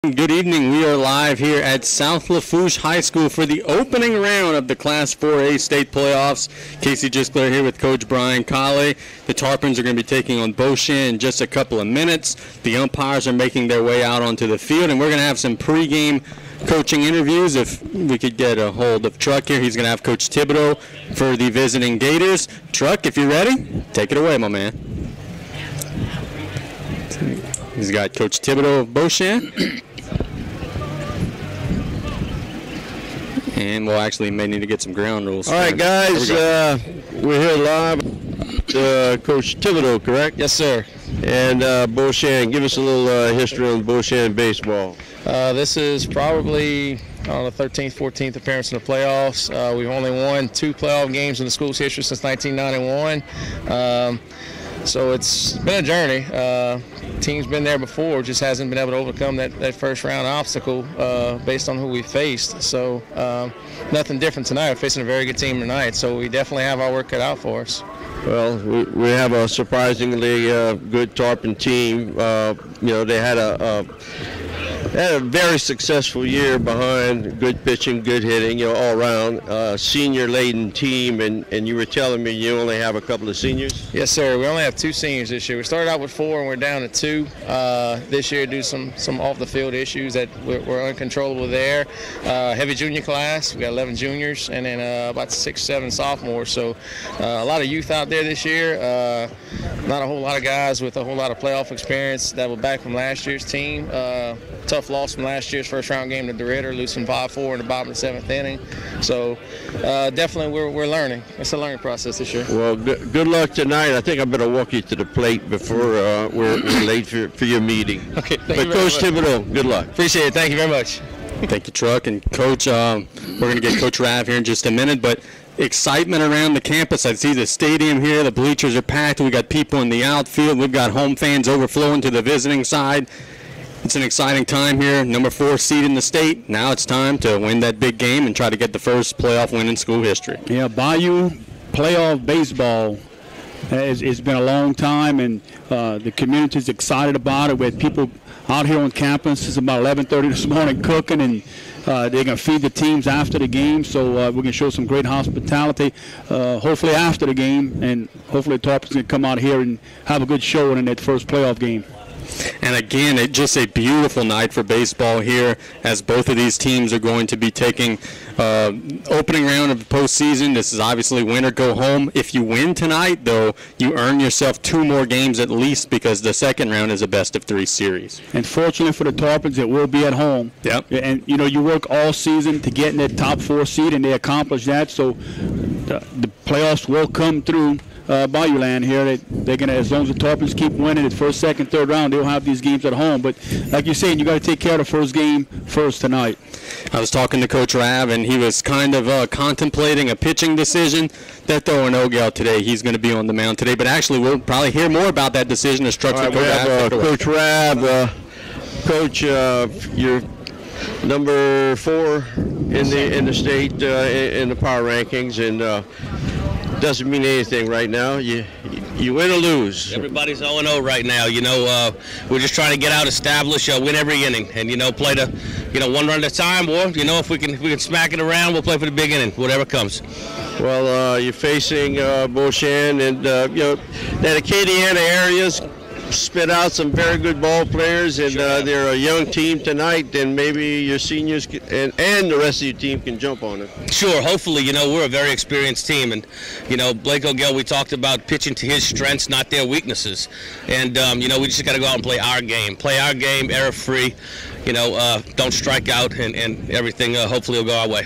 Good evening. We are live here at South Lafourche High School for the opening round of the Class 4A state playoffs. Casey Gisclair here with Coach Brian Colley. The Tarpons are going to be taking on Beau in just a couple of minutes. The umpires are making their way out onto the field, and we're going to have some pregame coaching interviews. If we could get a hold of Truck here, he's going to have Coach Thibodeau for the visiting Gators. Truck, if you're ready, take it away, my man. He's got Coach Thibodeau of Beau. And we'll actually may need to get some ground rules. All right, guys, we're here live. Coach Thibodeau, correct? Yes, sir. And Beau, give us a little history on Beau baseball. This is probably on the 13th, 14th appearance in the playoffs. We've only won 2 playoff games in the school's history since 1991. So it's been a journey. Team's been there before, just hasn't been able to overcome that first round obstacle based on who we faced. So nothing different tonight. We're facing a very good team tonight, so we definitely have our work cut out for us. Well, we have a surprisingly good Tarpon team. They had a very successful year behind good pitching, good hitting, all around. Senior-laden team, and you were telling me you only have a couple of seniors? Yes, sir. We only have 2 seniors this year. We started out with 4, and we're down to 2 this year due to some off-the-field issues that were uncontrollable there. Heavy junior class. We got 11 juniors, and then about 6, 7 sophomores. So a lot of youth out there this year. Not a whole lot of guys with a whole lot of playoff experience that were back from last year's team. Tough loss from last year's first-round game to DeRidder, losing 5-4 in the bottom of the 7th inning. So definitely we're learning. It's a learning process this year. Well, good luck tonight. I think I better walk you to the plate before we're late for your meeting. Okay, but Coach Thibodeau, good luck. Appreciate it. Thank you very much. Thank you, Truck. And Coach, we're going to get Coach Rav here in just a minute, but excitement around the campus. I see the stadium here. The bleachers are packed. We got people in the outfield. We've got home fans overflowing to the visiting side. It's an exciting time here. Number 4 seed in the state. Now it's time to win that big game and try to get the first playoff win in school history. Yeah, Bayou playoff baseball. It's been a long time, and the community's excited about it. We had people out here on campus. It's about 11:30 this morning cooking, and they're going to feed the teams after the game. So we're going to show some great hospitality, hopefully after the game, and hopefully the Tarpons can come out here and have a good showing in that first playoff game. And again, it's just a beautiful night for baseball here, as both of these teams are going to be taking opening round of the postseason. This is obviously win or go home. If you win tonight, though, you earn yourself 2 more games at least, because the second round is a best-of-3 series. And fortunately for the Tarpons, it will be at home. Yep. And, you work all season to get in that top 4 seed, and they accomplish that. So the playoffs will come through. Bayou land here, they're gonna, as long as the Tarpons keep winning the first, second, third round, they'll have these games at home. But like you're saying, you got to take care of the first game first tonight. I was talking to Coach Rav, and he was kind of contemplating a pitching decision. They're throwing Ogel today. He's going to be on the mound today. But actually, we'll probably hear more about that decision as Trucks will have Coach Rav. Coach, you're number 4 in the state in the power rankings, and doesn't mean anything right now. You win or lose. Everybody's 0-0 right now. We're just trying to get out, establish, win every inning, and play the, 1 run at a time. Or if we can smack it around, we'll play for the big inning, whatever comes. Well, you're facing Beau, and that Acadiana area's spit out some very good ball players, and they're a young team tonight, and maybe your seniors and the rest of your team can jump on it. Sure, hopefully. We're a very experienced team, and Blake Ogel, we talked about pitching to his strengths, not their weaknesses, and we just got to go out and play our game, error-free, don't strike out, and everything hopefully will go our way.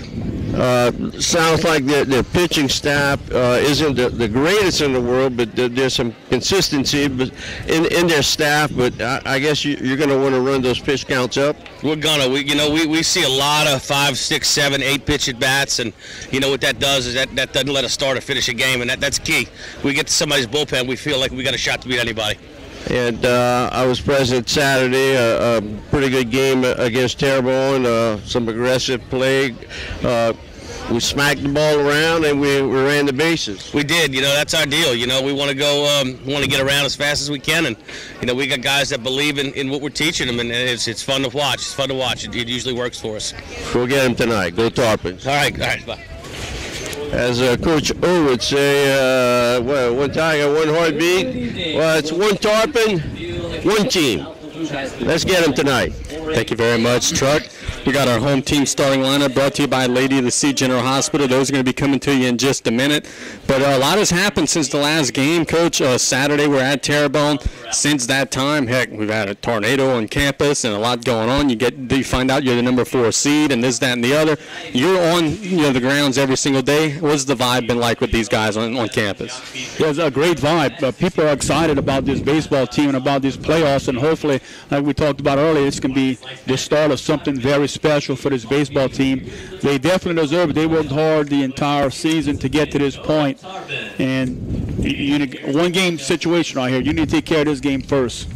Sounds like the pitching staff isn't the greatest in the world, but there's some consistency in their staff. But I guess you're going to want to run those pitch counts up. We're gonna. We see a lot of 5, 6, 7, 8 pitch at bats, and what that does is that doesn't let us start or finish a game, and that's key. We get to somebody's bullpen, we feel like we got a shot to beat anybody. And I was present Saturday, a pretty good game against Tarpons, some aggressive play. we smacked the ball around and we ran the bases. We did. That's our deal. We want to go, we want to get around as fast as we can, and we got guys that believe in what we're teaching them, and it's fun to watch. It's fun to watch. It usually works for us. We'll get them tonight. Go Tarpons. All right, bye. As Coach O would say, one tiger, one heartbeat. Well, it's one Tarpon, one team. Let's get them tonight. Thank you very much, Truck. We got our home team starting lineup brought to you by Lady of the Sea General Hospital. Those are going to be coming to you in just a minute. But a lot has happened since the last game, Coach. Saturday we're at Terrebonne. Since that time, heck, we've had a tornado on campus and a lot going on. You find out you're the number 4 seed and this, that, and the other. You're on the grounds every single day. What's the vibe been like with these guys on campus? Yeah, it's a great vibe. People are excited about this baseball team and about these playoffs, and hopefully, like we talked about earlier, it's going to be the start of something very special for this baseball team. They definitely deserve it. They worked hard the entire season to get to this point. And one-game situation right here. You need to take care of this game first.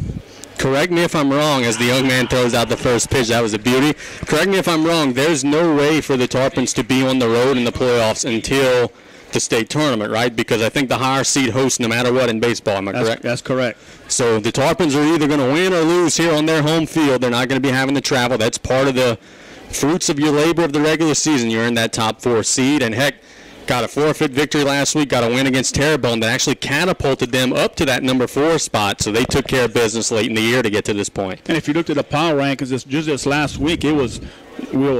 Correct me if I'm wrong, as the young man throws out the first pitch. That was a beauty. Correct me if I'm wrong. There's no way for the Tarpons to be on the road in the playoffs until the state tournament, right? Because I think the higher seed hosts no matter what in baseball. Am I correct? That's correct. So the Tarpons are either going to win or lose here on their home field. They're not going to be having to travel. That's part of the fruits of your labor of the regular season. You're in that top 4 seed, and heck, got a forfeit victory last week, got a win against Terrebonne that actually catapulted them up to that number 4 spot. So they took care of business late in the year to get to this point. And if you looked at the power rankings, just this last week, we were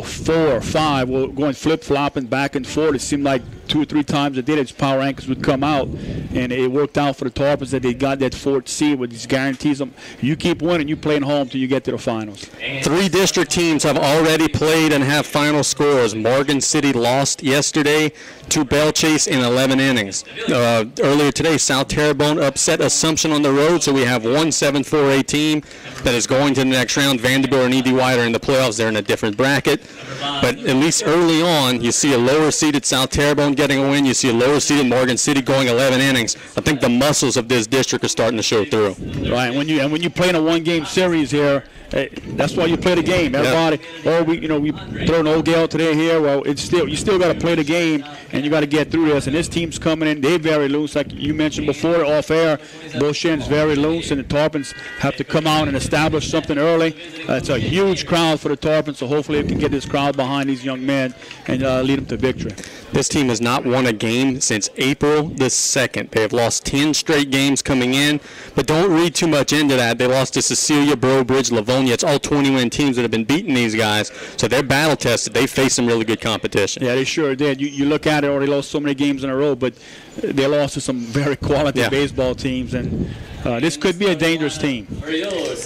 4 or 5. We were going flip-flopping back and forth. It seemed like 2 or 3 times a day its power rankings would come out, and it worked out for the Tarpons that they got that 4th seed with these guarantees. You keep winning, you playing home till you get to the finals. 3 district teams have already played and have final scores. Morgan City lost yesterday to Belle Chase in 11 innings. Earlier today, South Terrebonne upset Assumption on the road, so we have one 7-4A team that is going to the next round. Vanderbilt and E.D. White are in the playoffs. They're in a different bracket. But at least early on, you see a lower-seeded South Terrebonne getting a win. You see a lower-seeded Morgan City going 11 innings. I think the muscles of this district are starting to show through. Right. When you play in a one-game series here, that's why you play the game. Everybody, we throw an old gal today here. Well, you still got to play the game, and you got to get through this. And this team's coming in. They're very loose, like you mentioned before, off air. Beau is very loose, and the Tarpons have to come out and establish something early. It's a huge crowd for the Tarpons, so hopefully we can get this crowd behind these young men and lead them to victory. This team has not won a game since April the 2nd. They have lost 10 straight games coming in, but don't read too much into that. They lost to Cecilia, Bridge, Livonia. It's all 20-win teams that have been beating these guys, so they're battle-tested. They face some really good competition. Yeah, they sure did. You look at it, or they lost so many games in a row, but they lost to some very quality baseball teams, and this could be a dangerous team.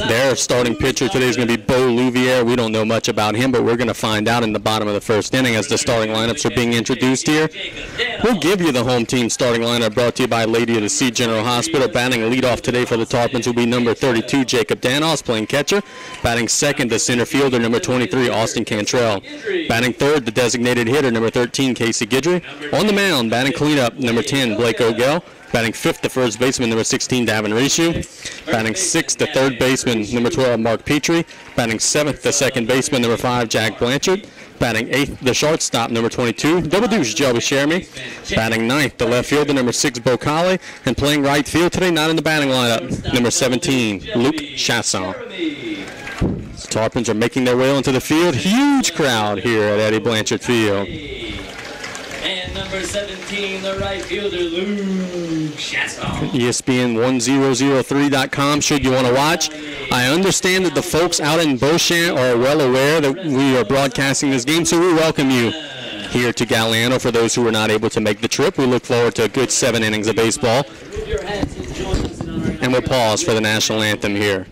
Their starting pitcher today is going to be Beau. We don't know much about him, but we're going to find out in the bottom of the first inning as the starting lineups are being introduced here. We'll give you the home team starting lineup brought to you by Lady of the Sea General Hospital. Batting leadoff today for the Tarpons will be number 32, Jacob Danos, playing catcher. Batting second, the center fielder, number 23, Austin Cantrell. Batting third, the designated hitter, number 13, Casey Guidry. On the mound, batting cleanup, number 10, Blake O'Gell. Batting fifth, the first baseman, number 16, Davin Rishu. Batting sixth, the third baseman, number 12, Mark Petrie. Batting seventh, the second baseman, number 5, Jack Blanchard. Batting eighth, the shortstop, number 22, Double Deuce, Joey Shermy. Batting ninth, the left fielder, number 6, Beau. And playing right field today, not in the batting lineup, number 17, Luke Chasson. The Tarpons are making their way onto the field. Huge crowd here at Eddie Blanchard Field. And number 17, the right fielder, Luke Chasson. ESPN1003.com should you want to watch. I understand that the folks out in Beauchamp are well aware that we are broadcasting this game, so we welcome you here to Galliano for those who are not able to make the trip. We look forward to a good 7 innings of baseball. And we'll pause for the national anthem here.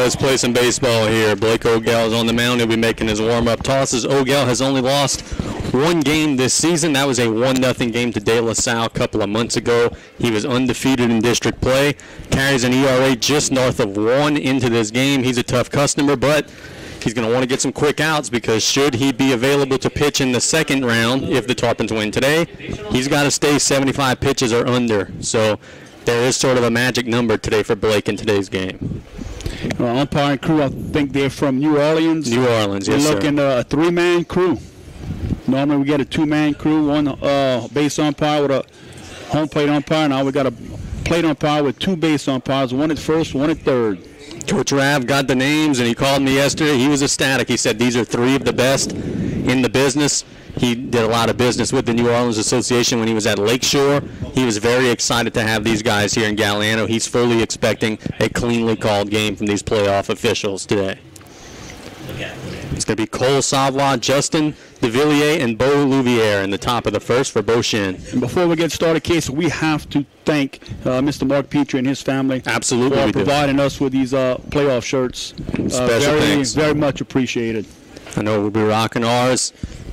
let's play some baseball here. Blake Ogell is on the mound. He'll be making his warm-up tosses. Ogell has only lost one game this season. That was a 1-0 game to De La Salle a couple of months ago. He was undefeated in district play. Carries an ERA just north of 1 into this game. He's a tough customer, but he's going to want to get some quick outs because should he be available to pitch in the second round if the Tarpons win today, he's got to stay 75 pitches or under. So there is sort of a magic number today for Blake in today's game. Umpiring crew, I think they're from New Orleans. New Orleans, yes, We're looking at a 3-man crew. Normally we get a 2-man crew, one base umpire with a home plate umpire. Now we got a plate umpire with 2 base umpires, one at first, one at third. Coach Rav got the names, and he called me yesterday. He was ecstatic. He said these are 3 of the best in the business. He did a lot of business with the New Orleans Association when he was at Lakeshore. He was very excited to have these guys here in Galliano. He's fully expecting a cleanly called game from these playoff officials today. It's going to be Cole Savoie, Justin DeVilliers, and Beau Louvier in the top of the first for Beau Chene. And before we get started, Casey, we have to thank Mr. Mark Petrie and his family Absolutely, for providing us with these playoff shirts. Special thanks. Very much appreciated. I know we'll be rocking ours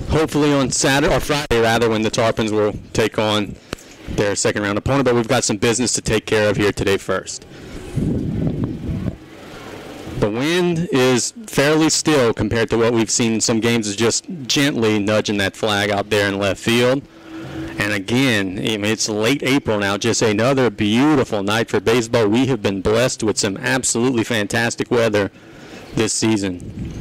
hopefully on Saturday, or Friday rather, when the Tarpons will take on their second round opponent, but we've got some business to take care of here today first. The wind is fairly still compared to what we've seen in some games. Is just gently nudging that flag out there in left field. And again, I mean, it's late April now, just another beautiful night for baseball. We have been blessed with some absolutely fantastic weather this season.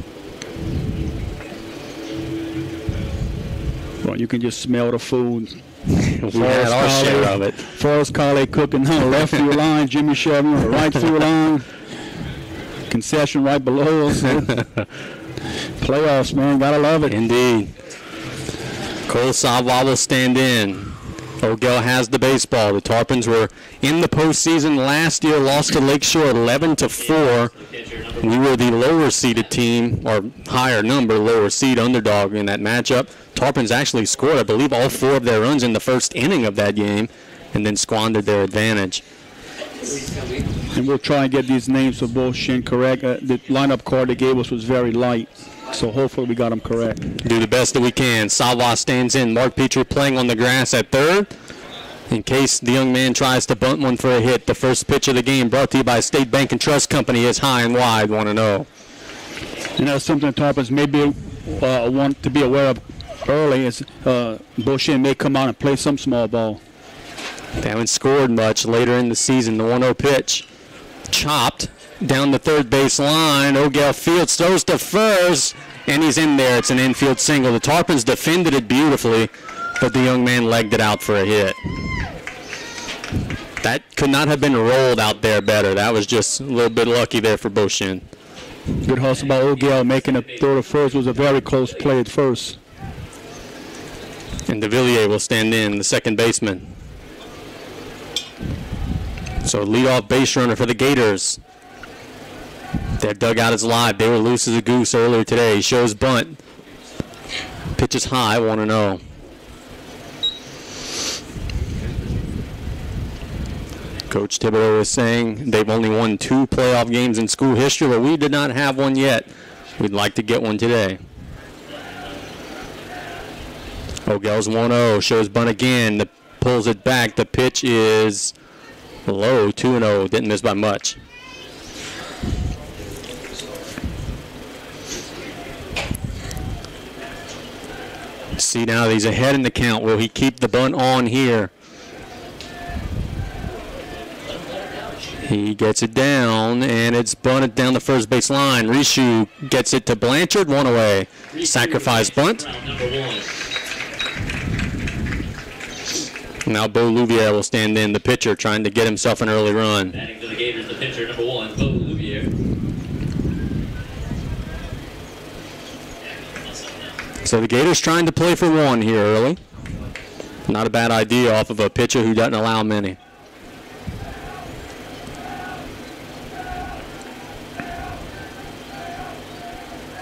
Well, you can just smell the food. We had our share of it. Forrest Carley cooking on the left field line, Jimmy Shelby on the right field line. Concession right below us. Playoffs, man, gotta love it. Indeed. Cole Savoie will stand in. Ogell has the baseball. The Tarpons were in the postseason last year, lost to Lakeshore 11-4. We were the lower seeded team, or higher number, lower seed underdog in that matchup. Tarpons actually scored, I believe, all 4 of their runs in the first inning of that game, and then squandered their advantage. And we'll try and get these names for both Chene correct. The lineup card they gave us was very light, so hopefully we got them correct. Do the best that we can. Savoie stands in. Mark Petrie playing on the grass at third. In case the young man tries to bunt one for a hit, the first pitch of the game brought to you by State Bank and Trust Company is high and wide, 1-0. And that's something the Tarpons maybe want to be aware of early, as Beau Chene may come out and play some small ball. They haven't scored much later in the season. The 1-0 pitch chopped down the third base line. Ogell fields, throws to first, and he's in there. It's an infield single. The Tarpons defended it beautifully, but the young man legged it out for a hit. That could not have been rolled out there better. That was just a little bit lucky there for Beau Chene. Good hustle by Ogell, making a throw to first. It was a very close play at first. And DeVilliers will stand in, the second baseman. So leadoff base runner for the Gators. Their dugout is live. They were loose as a goose earlier today. He shows bunt. Pitches high, 1-0. Coach Thibodeau is saying they've only won 2 playoff games in school history, but we did not have one yet. We'd like to get one today. Ogell's 1-0, shows bunt again, pulls it back. The pitch is low, 2-0, didn't miss by much. See now, he's ahead in the count. Will he keep the bunt on here? He gets it down, and it's bunted down the first base line. Rishu gets it to Blanchard, 1 away. Sacrifice bunt. Now Beau Louvier will stand in, the pitcher, trying to get himself an early run. Batting for the Gators, the pitcher, number 1, Beau Louvier. So the Gators trying to play for 1 here early. Not a bad idea off of a pitcher who doesn't allow many.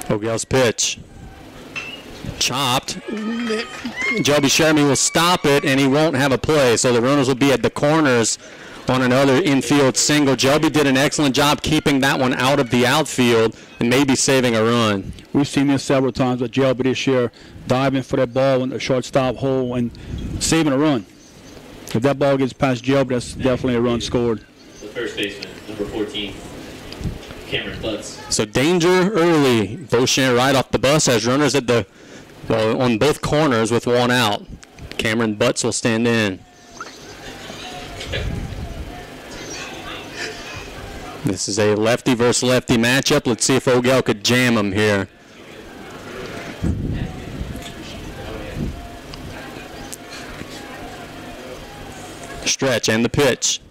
Ogell's pitch. chopped. Joby Sherman will stop it, and he won't have a play. So the runners will be at the corners on another infield single. Joby did an excellent job keeping that one out of the outfield and maybe saving a run. We've seen this several times with Joby this year, diving for that ball in the shortstop hole and saving a run. If that ball gets past Joby, that's definitely a run scored. The first baseman, number 14, Cameron Butts. So danger early. Beau Chene right off the bus has runners at the on both corners with one out. Cameron Butts will stand in. This is a lefty versus lefty matchup. Let's see if Ogel could jam him here. Stretch and the pitch.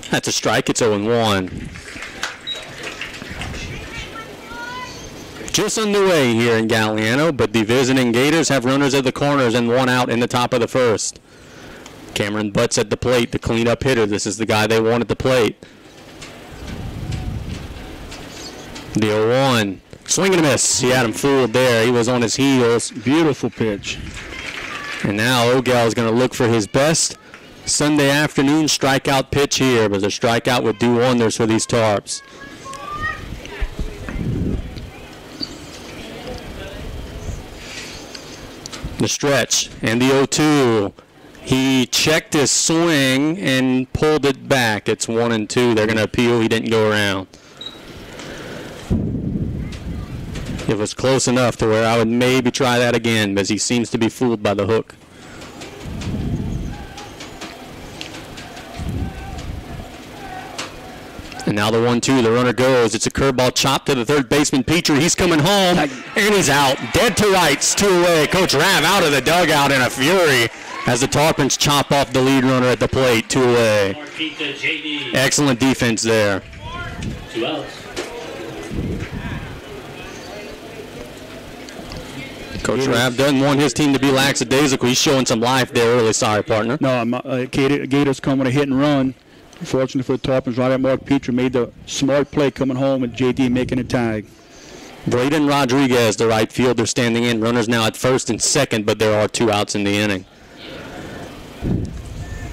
That's a strike. It's 0-1. Just underway here in Galliano, but the visiting Gators have runners at the corners and one out in the top of the first. Cameron Butts at the plate, the cleanup hitter. This is the guy they want at the plate. The 0-1. Swing and a miss. He had him fooled there. He was on his heels. Beautiful pitch. And now Ogel is going to look for his best Sunday afternoon strikeout pitch here, but a strikeout would do wonders for these Tarps. The stretch and the 0-2. He checked his swing and pulled it back. It's 1-2. They're going to appeal. He didn't go around. It was close enough to where I would maybe try that again, because he seems to be fooled by the hook. And now the 1-2, the runner goes. It's a curveball chopped to the third baseman, Petrie. He's coming home, and he's out. Dead to rights, 2 away. Coach Rav out of the dugout in a fury as the Tarpons chop off the lead runner at the plate, 2 away. Excellent defense there. 2 outs. Coach Rav doesn't want his team to be lackadaisical. He's showing some life there early. Sorry, partner. No, Gators come with a hit and run. Fortunately for the Tarpons, right at Mark Petrie made the smart play coming home and JD making a tag. Braden Rodriguez, the right fielder, standing in. Runners now at first and second, but there are 2 outs in the inning.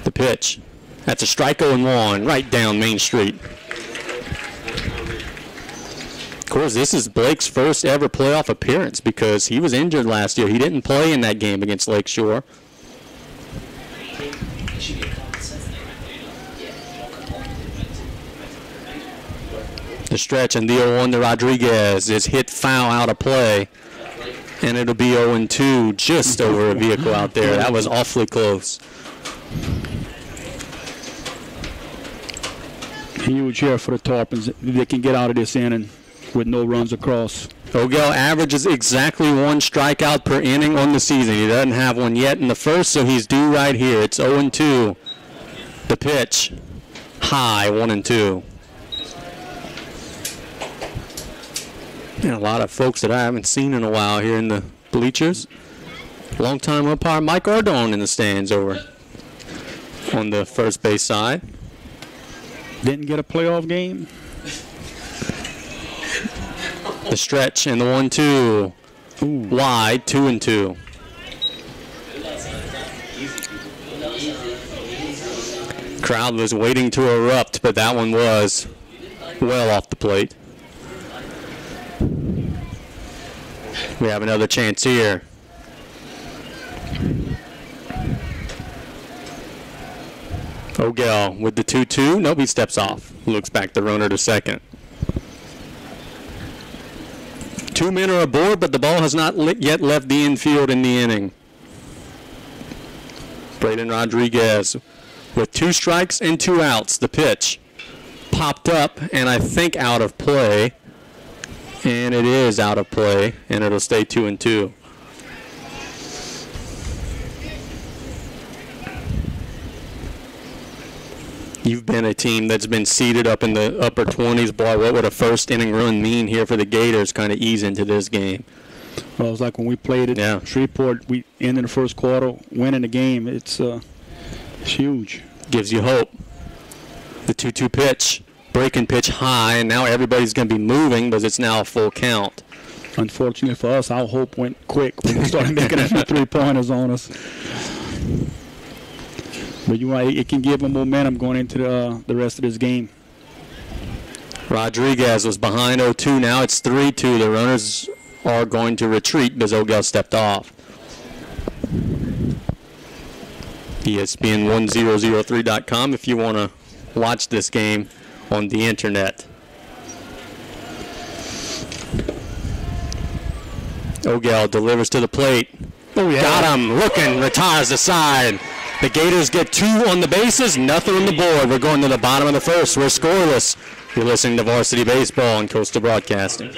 The pitch. That's a strike 0-1 right down Main Street. Of course, this is Blake's first ever playoff appearance because he was injured last year. He didn't play in that game against Lakeshore. The stretch and the 0-1 to Rodriguez is hit foul out of play. And it'll be 0-2 just over a vehicle out there. That was awfully close. Huge here for the Tarpons. They can get out of this inning with no runs across. Ogel averages exactly 1 strikeout per inning on the season. He doesn't have one yet in the first, so he's due right here. It's 0-2. The pitch. High, 1-2. And a lot of folks that I haven't seen in a while here in the bleachers. Longtime umpire Mike Ardone in the stands over on the first base side. Didn't get a playoff game. The stretch and the 1-2. Wide, 2-2. Crowd was waiting to erupt, but that one was well off the plate. We have another chance here. Ogel with the 2-2. Nope, he steps off. Looks back the runner to second. 2 men are aboard, but the ball has not yet left the infield in the inning. Braden Rodriguez with 2 strikes and 2 outs. The pitch popped up and I think out of play. And it is out of play, and it'll stay 2-2. You've been a team that's been seated up in the upper 20s. Boy, what would a first inning run mean here for the Gators kind of ease into this game? Well, it was like when we played at Shreveport, we ended the first quarter, winning the game. It's huge. Gives you hope. The 2-2 pitch. Breaking pitch high, and now everybody's going to be moving because it's now a full count. Unfortunately for us, our hope went quick when we started making a few three-pointers on us. But you're right, it can give them momentum going into the rest of this game. Rodriguez was behind 0-2. Now it's 3-2. The runners are going to retreat because O'Gell stepped off. ESPN1003.com if you want to watch this game on the internet. O'Gell delivers to the plate. Oh, yeah. Got him. Looking. Retires the side. The Gators get 2 on the bases. Nothing on the board. We're going to the bottom of the first. We're scoreless. You're listening to Varsity Baseball on Coastal Broadcasting.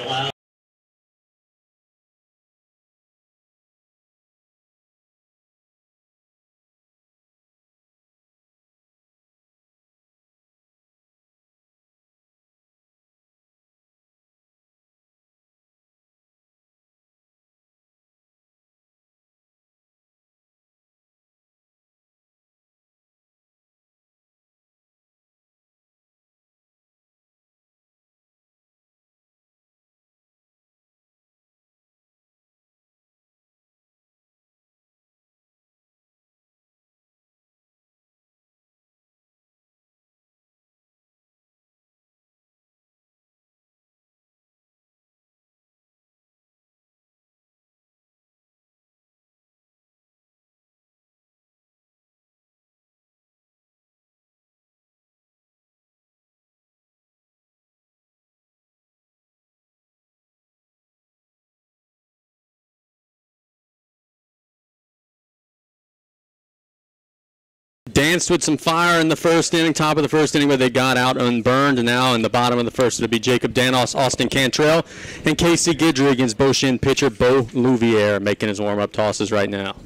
Danced with some fire in the first inning, top of the first inning, where they got out unburned. And now in the bottom of the first, it'll be Jacob Danos, Austin Cantrell, and Casey Guidry against Beau pitcher Beau Louvier making his warm-up tosses right now.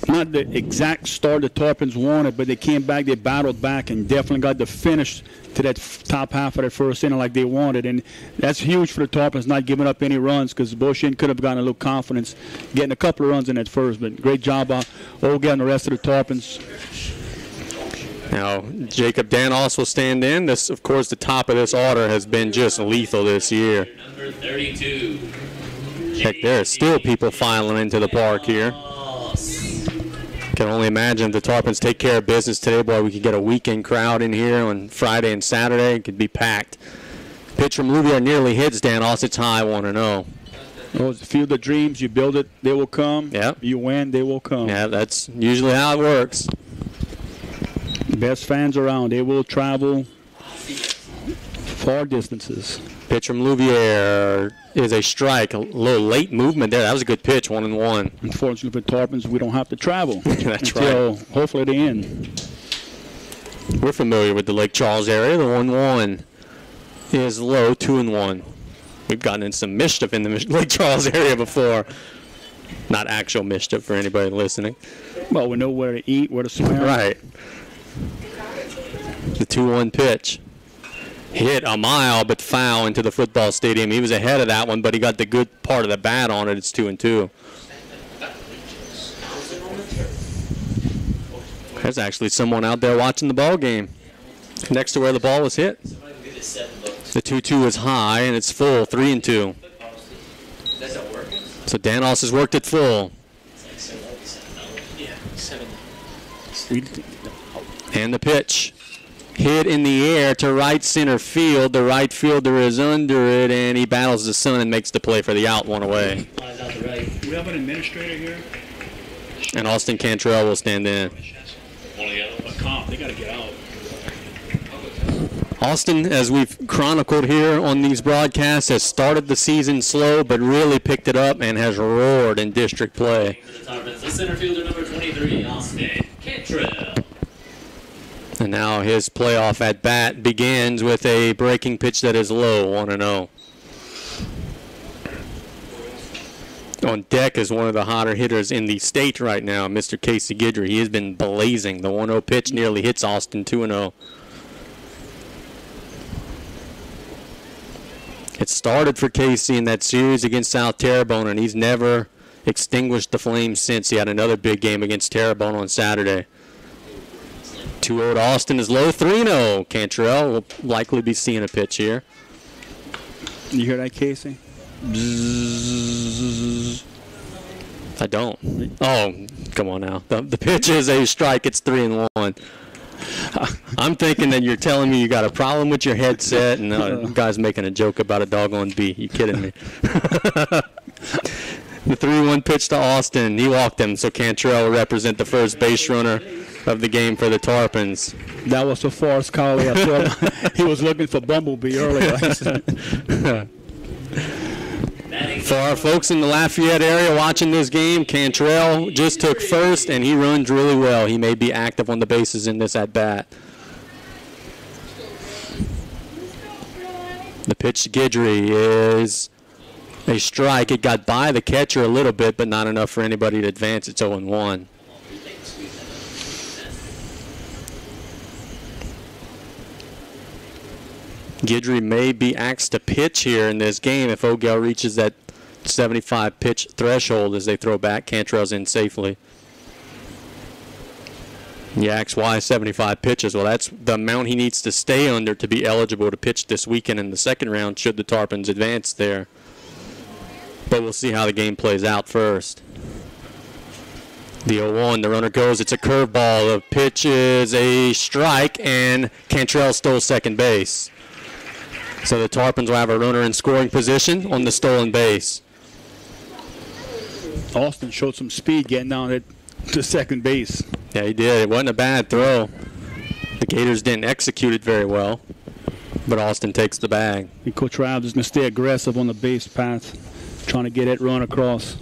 Not the exact start the Tarpons wanted, but they came back, they battled back, and definitely got the finish to that top half of that first inning like they wanted. And that's huge for the Tarpons, not giving up any runs, because Beau could have gotten a little confidence getting a couple of runs in that first. But great job by O'Gell and the rest of the Tarpons. Now, Jacob Danos will stand in. This, of course, the top of this order has been just lethal this year. Number 32. Heck, there are still people filing into the park here. Can only imagine if the Tarpons take care of business today, boy, we could get a weekend crowd in here on Friday and Saturday. It could be packed. Pitch from Louvier nearly hits Danos. It's high 1-0. Well, it's the field of dreams. You build it, they will come. Yep. You win, they will come. Yeah, that's usually how it works. Best fans around. They will travel far distances. Pitch from Louvier is a strike. A little late movement there. That was a good pitch, 1-1. Unfortunately for Tarpons, we don't have to travel That's until right. hopefully the end. We're familiar with the Lake Charles area. The 1-1 is low, 2-1. We've gotten in some mischief in the Lake Charles area before. Not actual mischief for anybody listening. Well, we know where to eat, where to smell. Right. The 2-1 pitch. Hit a mile, but foul into the football stadium. He was ahead of that one, but he got the good part of the bat on it. It's 2-2. There's actually someone out there watching the ball game next to where the ball was hit. The 2-2 is high, and it's full, 3-2. So Danos has worked it full. And the pitch. Hit in the air to right center field. The right fielder is under it, and he battles the sun and makes the play for the out, one away. Do we have an administrator here? And Austin Cantrell will stand in. A comp. They got to get out. Austin, as we've chronicled here on these broadcasts, has started the season slow, but really picked it up and has roared in district play. The center fielder, number 23, Austin Cantrell. And now his playoff at bat begins with a breaking pitch that is low, 1-0. On deck is one of the hotter hitters in the state right now, Mr. Casey Guidry. He has been blazing. The 1-0 pitch nearly hits Austin, 2-0. It started for Casey in that series against South Terrebonne, and he's never extinguished the flames since. He had another big game against Terrebonne on Saturday. 2-0 to Austin is low, 3-0. Cantrell will likely be seeing a pitch here. You hear that, Casey? I don't. Oh, come on now. The pitch is a strike. It's 3-1. I'm thinking that you're telling me you got a problem with your headset, and you guys making a joke about a doggone bee. You kidding me? The 3-1 pitch to Austin. He walked him, so Cantrell will represent the first base runner of the game for the Tarpons. That was a farce, Collie. I thought he was looking for Bumblebee earlier. For our folks in the Lafayette area watching this game, Cantrell just took first, and he runs really well. He may be active on the bases in this at-bat. The pitch to Guidry is a strike. It got by the catcher a little bit, but not enough for anybody to advance. It's 0-1. Guidry may be asked to pitch here in this game if Ogell reaches that 75 pitch threshold as they throw back. Cantrell's in safely. You ask why 75 pitches. Well, that's the amount he needs to stay under to be eligible to pitch this weekend in the second round should the Tarpons advance there. But we'll see how the game plays out first. The 0-1, the runner goes. It's a curveball. The pitch is a strike, and Cantrell stole second base. So the Tarpons will have a runner in scoring position on the stolen base. Austin showed some speed getting down to second base. Yeah, he did. It wasn't a bad throw. The Gators didn't execute it very well, but Austin takes the bag. And Coach Rives is going to stay aggressive on the base path, trying to get that run across.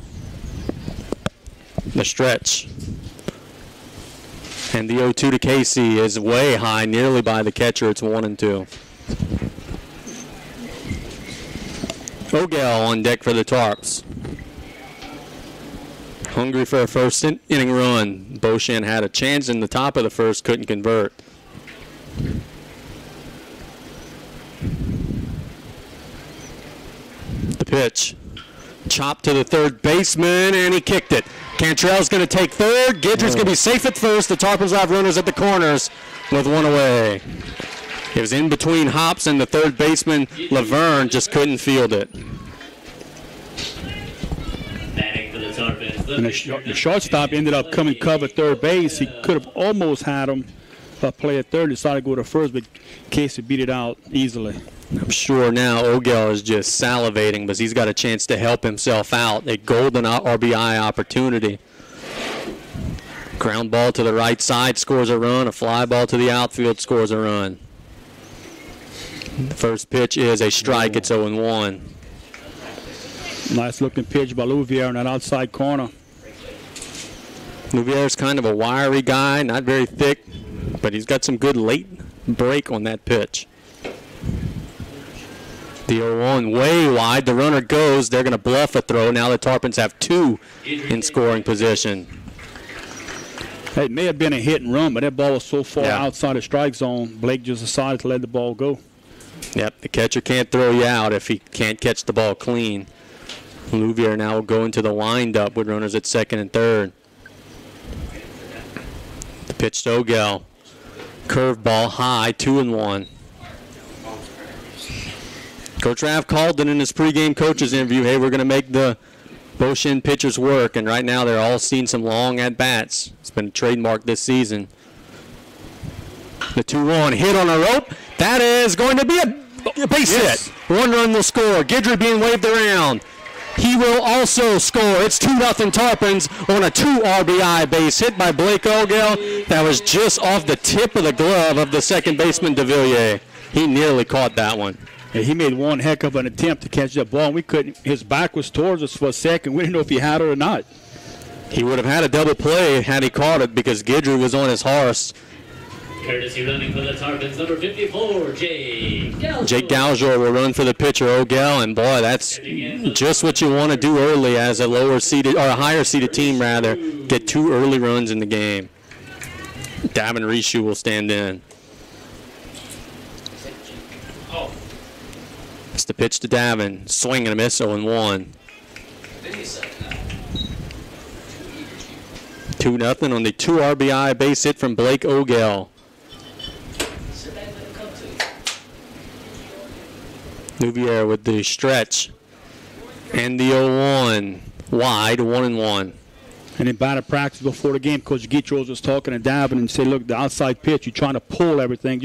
The stretch. And the 0-2 to Casey is way high, nearly by the catcher. It's 1-2. Ogell on deck for the Tarps. Hungry for a first inning run. Beau had a chance in the top of the first, couldn't convert. The pitch. Chopped to the third baseman, and he kicked it. Cantrell's going to take third. Guidry's going to be safe at first. The Tarpons will have runners at the corners with one away. It was in between hops, and the third baseman, Laverne, just couldn't field it. And the shortstop ended up coming cover third base. He could have almost had him play at third. Decided to go to first, but Casey beat it out easily. I'm sure now Ogell is just salivating because he's got a chance to help himself out. A golden RBI opportunity. Ground ball to the right side, scores a run. A fly ball to the outfield, scores a run. The first pitch is a strike. It's 0-1. Nice looking pitch by Louvier in that outside corner. Louvier's kind of a wiry guy, not very thick, but he's got some good late break on that pitch. The 0-1 way wide. The runner goes. They're going to bluff a throw. Now the Tarpons have two in scoring position. It may have been a hit and run, but that ball was so far outside the strike zone, Blake just decided to let the ball go. Yep, the catcher can't throw you out if he can't catch the ball clean. Louvier now will go into the windup with runners at second and third. The pitch to Ogell. Curveball high, 2-1. Coach Raff called it in his pregame coaches interview, hey, we're going to make the Beau pitchers work, and right now they're all seeing some long at-bats. It's been a trademark this season. The 2-1 hit on a rope. That is going to be a base hit. One run will score. Guidry being waved around. He will also score. It's 2-0 Tarpons on a 2 RBI base hit by Blake Ogell. That was just off the tip of the glove of the second baseman, DeVilliers. He nearly caught that one. Yeah, he made one heck of an attempt to catch that ball. We couldn't. His back was towards us for a second. We didn't know if he had it or not. He would have had a double play had he caught it because Guidry was on his horse. Courtesy running for the Tarpons, number 54, Jake Galsor. Jake Galsor will run for the pitcher, Ogell, and boy, that's just what you want to do early as a lower seeded or a higher seeded team rather. Get 2 early runs in the game. Davin Rishu will stand in. It's the pitch to Davin. Swing and a miss, 0-1. 2-0 on the 2 RBI base hit from Blake Ogell. Louvier with the stretch. And the 0-1. Wide, 1-1. And in batting practice before the game, Coach Gitros was talking to Davin and said, look, the outside pitch, you're trying to pull everything.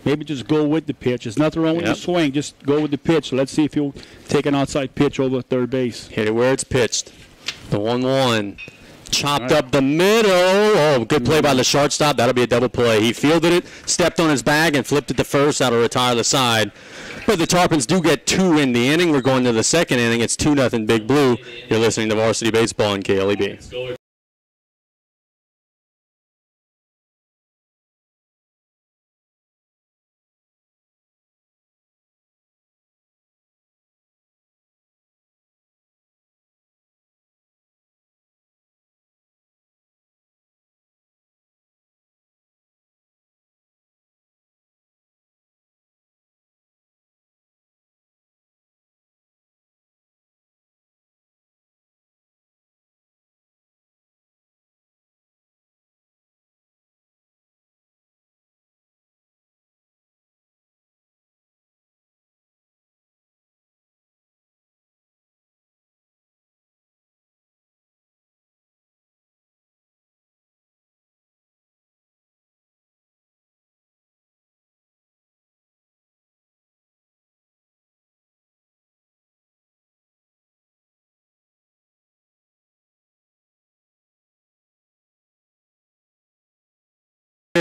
Maybe just go with the pitch. There's nothing wrong with the swing. Just go with the pitch. So let's see if he'll take an outside pitch over third base. Hit it where it's pitched. The 1-1. Chopped up the middle. Oh, good play by the shortstop. That'll be a double play. He fielded it, stepped on his bag, and flipped it to first. That'll retire the side. But the Tarpons do get 2 in the inning. We're going to the second inning. It's 2-0 Big Blue. You're listening to Varsity Baseball on KLEB.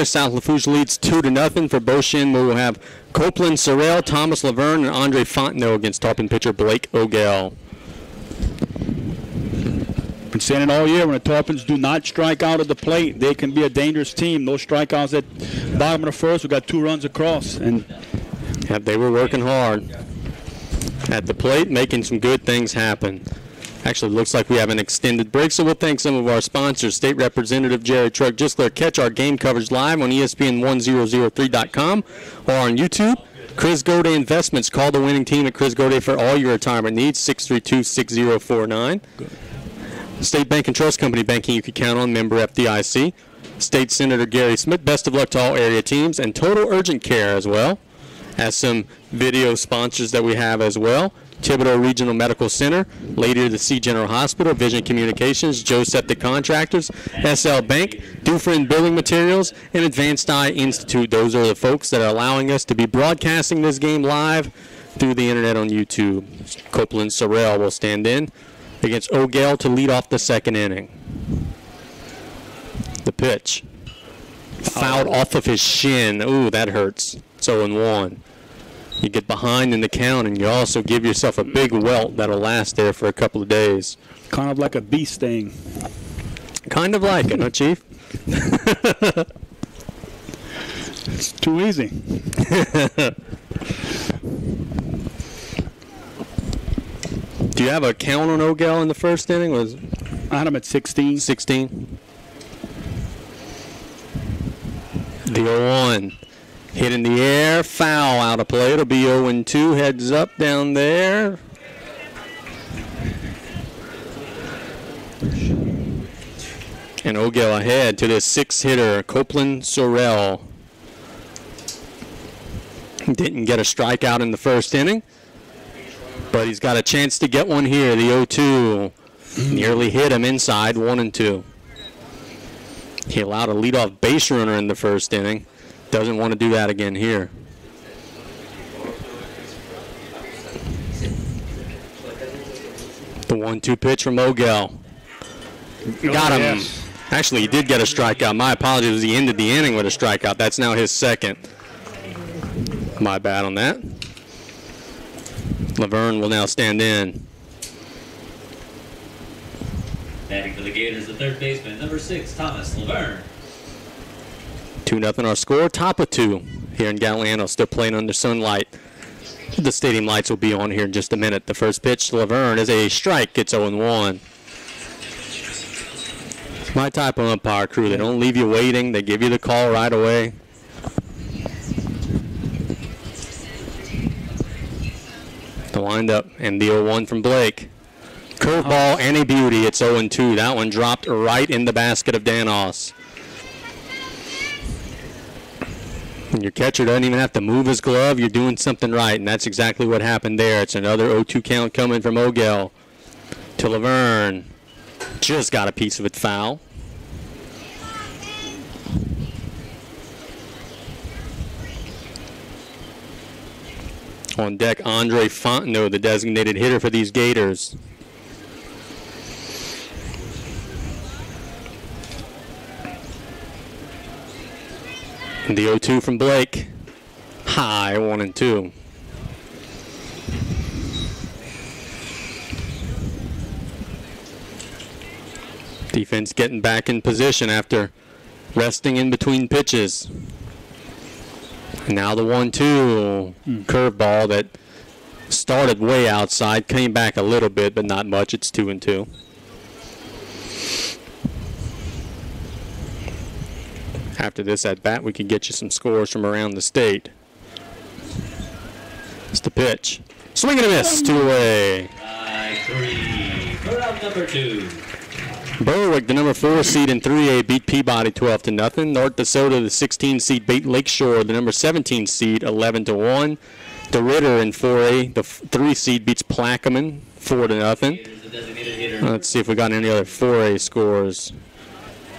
South Lafourche leads 2-0 for Beau. We will have Copeland Sorrell, Thomas Laverne, and Andre Fontenot against Tarpon pitcher Blake O'Gell. Been saying it all year, when the Tarpons do not strike out at the plate, they can be a dangerous team. Those strikeouts at bottom of the first, we got 2 runs across. And they were working hard at the plate, making some good things happen. Actually, looks like we have an extended break, so we'll thank some of our sponsors. State Representative Jerry Truck Gisler. Catch our game coverage live on ESPN1003.com or on YouTube. Chris Gode Investments. Call the winning team at Chris Gode for all your retirement needs, 632-6049. State Bank and Trust Company, banking you can count on, member FDIC. State Senator Gary Smith. Best of luck to all area teams, and Total Urgent Care as well as some video sponsors that we have as well. Thibodeau Regional Medical Center, Lady of the Sea General Hospital, Vision Communications, Joe Septic Contractors, SL Bank, Dufresne Building Materials, and Advanced Eye Institute. Those are the folks that are allowing us to be broadcasting this game live through the internet on YouTube. Copeland Sorrell will stand in against O'Gell to lead off the second inning. The pitch. Fouled off of his shin. Ooh, that hurts. It's 0-1. You get behind in the count, and you also give yourself a big welt that'll last there for a couple of days. Kind of like a bee sting. Kind of like it, huh, Chief? It's too easy. Do you have a count on O'Gell in the first inning? I had him at 16. 16. The 0-1. Hit in the air, foul out of play. It'll be 0-2. Heads up down there. And O'Gell ahead to the 6-hitter, Copeland Sorrell. Didn't get a strikeout in the first inning, but he's got a chance to get one here. The 0-2 nearly hit him inside, 1-2. He allowed a leadoff base runner in the first inning. Doesn't want to do that again here. The 1-2 pitch from O'Gell. Got him. Yes. Actually, he did get a strikeout. My apologies. He ended the inning with a strikeout. That's now his second. My bad on that. Laverne will now stand in. Batting for the Gators, the third baseman, number 6, Thomas Laverne. 2-0 our score. Top of 2 here in Galliano. Still playing under sunlight. The stadium lights will be on here in just a minute. The first pitch to Laverne is a strike. It's 0-1. My type of umpire crew. They don't leave you waiting. They give you the call right away. The windup and the 0-1 from Blake. Curveball and a beauty. It's 0-2. That one dropped right in the basket of Danos. And your catcher doesn't even have to move his glove. You're doing something right, and that's exactly what happened there. It's another 0-2 count coming from O'Gell. to Laverne. Just got a piece of it foul. On deck, Andre Fontenot, the designated hitter for these Gators. And the 0-2 from Blake. High, 1-2. Defense getting back in position after resting in between pitches. And now the 1-2 curveball that started way outside, came back a little bit, but not much. It's 2-2. After this at bat, we can get you some scores from around the state. It's the pitch. Swing and a miss, 2 away. By 3 for out number 2. Berwick, the number 4 seed in 3A, beat Peabody 12-0. North DeSoto, the 16 seed, beat Lakeshore, the number 17 seed, 11-1. DeRidder in 4A, the 3 seed, beats Plaquemine 4-0. Let's see if we got any other 4A scores.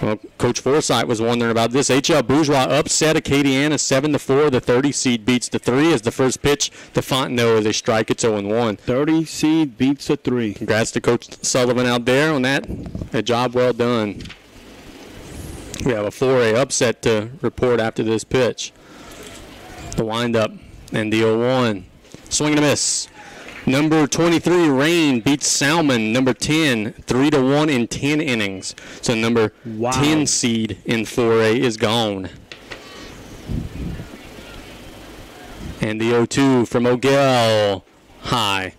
Well, Coach Forsythe was wondering about this. H.L. Bourgeois upset Acadiana 7-4. The 30 seed beats the 3 as the first pitch to Fontenot as they strike. It's 0-1. 30 seed beats a 3. Congrats to Coach Sullivan out there on that. A job well done. We have a 4A upset to report after this pitch. The windup and the 0-1. Swing and a miss. Number 23, Rain, beats Salmon, number 10, 3-1 in 10 innings. So number 10 seed in 4A is gone. And the 0-2 from O'Gill, high.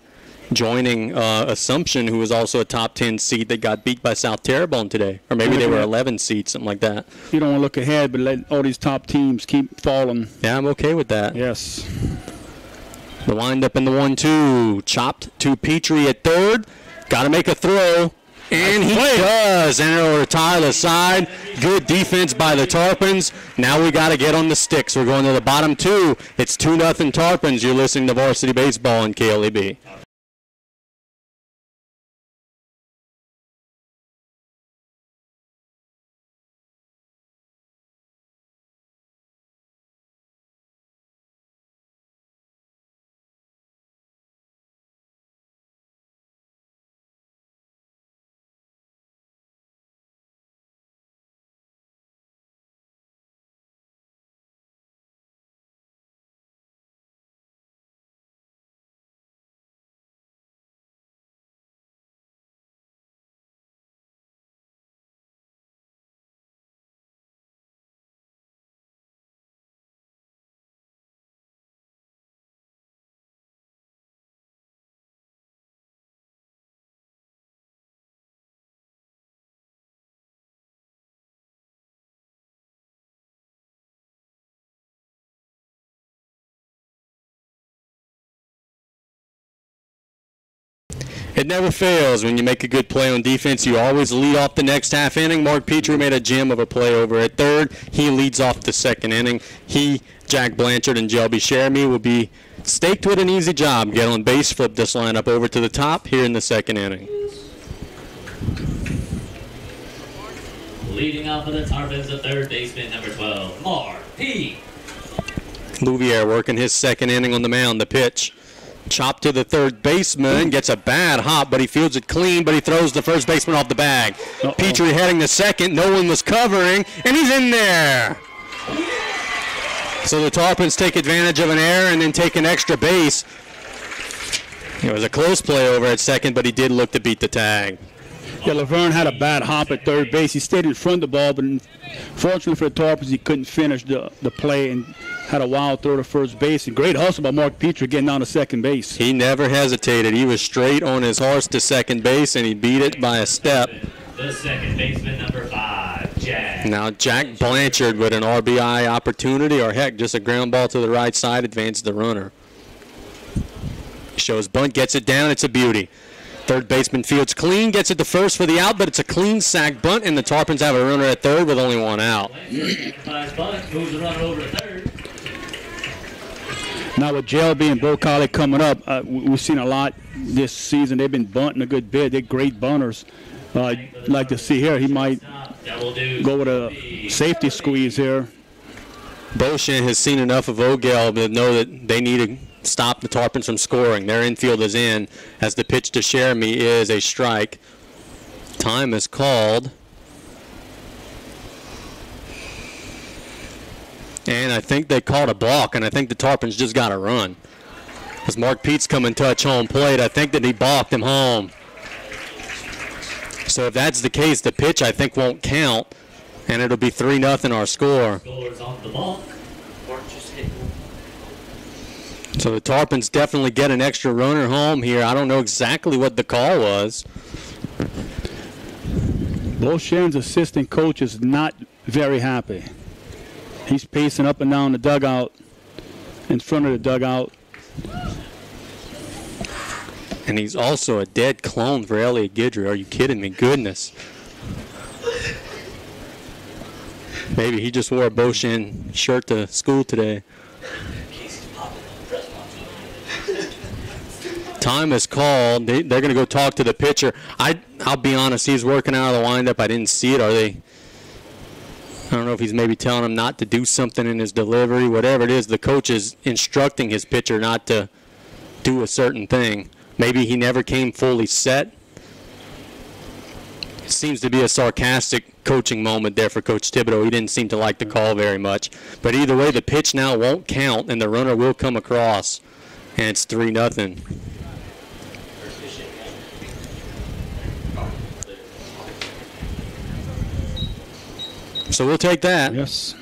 Joining Assumption, who was also a top 10 seed that got beat by South Terrebonne today. Or maybe they were 11 seeds, something like that. You don't want to look ahead, but let all these top teams keep falling. Yeah, I'm okay with that. Yes. The windup in the 1-2. Chopped to Petrie at third. Got to make a throw. And he does. And it'll retire the side. Good defense by the Tarpons. Now we got to get on the sticks. We're going to the bottom 2. It's 2-0 Tarpons. You're listening to Varsity Baseball on KLEB. It never fails when you make a good play on defense. You always lead off the next half inning. Mark Petrie made a gem of a play over at third. He leads off the second inning. He, Jack Blanchard, and Jelby Sheremy will be staked with an easy job. Get on base, flip this lineup over to the top here in the second inning. Leading off for the Tarpons, the third baseman, number 12, Mark P. Louvier working his second inning on the mound. The pitch. Chopped to the third baseman, gets a bad hop, but he fields it clean, but he throws the first baseman off the bag. Petrie heading to second, no one was covering, and he's in there. So the Tarpons take advantage of an error and then take an extra base. It was a close play over at second, but he did look to beat the tag. Yeah, Laverne had a bad hop at third base. He stayed in front of the ball, but fortunately for the Tarpons, he couldn't finish the play and had a wild throw to first base. And great hustle by Mark Petrie getting down to second base. He never hesitated. He was straight on his horse to second base, and he beat it by a step. The second baseman, number 5, Jack. Now Jack Blanchard with an RBI opportunity, or heck, just a ground ball to the right side, advances the runner. Shows bunt, gets it down. It's a beauty. Third baseman fields clean, gets it to first for the out, but it's a clean sack bunt, and the Tarpons have a runner at third with only one out. Bunt moves the runner over to third. Now with JLB and Beau coming up, we've seen a lot this season. They've been bunting a good bit. They're great bunters. Like to see here, he might go with a safety squeeze here. Chene has seen enough of O'Gale to know that they need to stop the Tarpons from scoring. Their infield is in, as the pitch to Jeremy is a strike. Time is called. And I think they called a balk, and I think the Tarpons just got to run. As Mark Pete's coming touch home plate, I think that he balked him home. So if that's the case, the pitch I think won't count, and it'll be 3-0 our score. So the Tarpons definitely get an extra runner home here. I don't know exactly what the call was. Chene's assistant coach is not very happy. He's pacing up and down the dugout, in front of the dugout. And he's also a dead clone for Elliot Guidry. Are you kidding me? Goodness. Maybe he just wore a Chene shirt to school today. Time is called. They're going to go talk to the pitcher. I'll be honest, he's working out of the windup. I didn't see it. I don't know if he's maybe telling him not to do something in his delivery. Whatever it is, the coach is instructing his pitcher not to do a certain thing. Maybe he never came fully set. It seems to be a sarcastic coaching moment there for Coach Thibodeau. He didn't seem to like the call very much. But either way, the pitch now won't count, and the runner will come across. And it's 3-0. So we'll take that. Yes.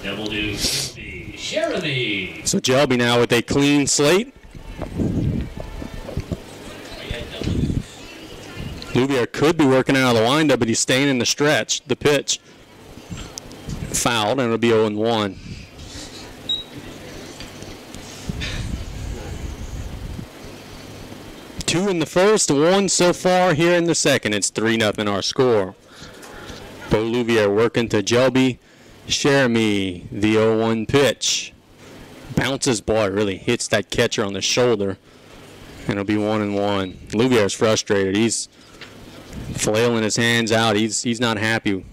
That will do Jeremy. So Jelby now with a clean slate. Louvier could be working out of the windup, but he's staying in the stretch. The pitch fouled, and it'll be 0-1. Two in the first, one so far here in the second. It's 3-0 our score. Beau Louvier working to Jelby. Jeremy, the 0-1 pitch. Bounces, boy, really hits that catcher on the shoulder. And it'll be 1-1. Louvier's frustrated. He's flailing his hands out. He's not happy.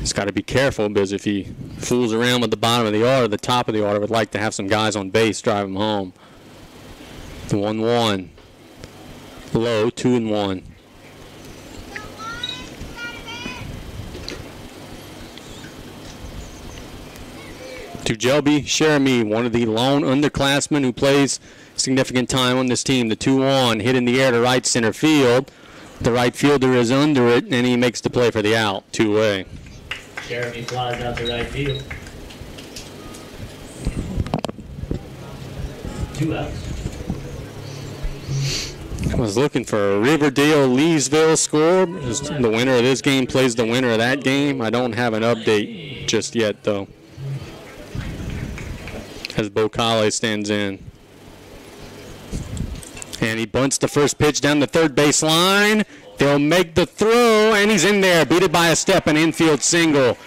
He's got to be careful, because if he fools around with the bottom of the order, the top of the order would like to have some guys on base drive him home. The 1-1. Low, 2-1. To Jelby Jeremy, one of the lone underclassmen who plays significant time on this team. The 2-1, hit in the air to right center field. The right fielder is under it, and he makes the play for the out, 2-way. Jeremy flies out to right field. 2 outs. I was looking for a Riverdale-Leesville score. The winner of this game plays the winner of that game. I don't have an update just yet, though, as Beau stands in. And he bunts the first pitch down the third base line. They'll make the throw, and he's in there. Beat it by a step, an infield single.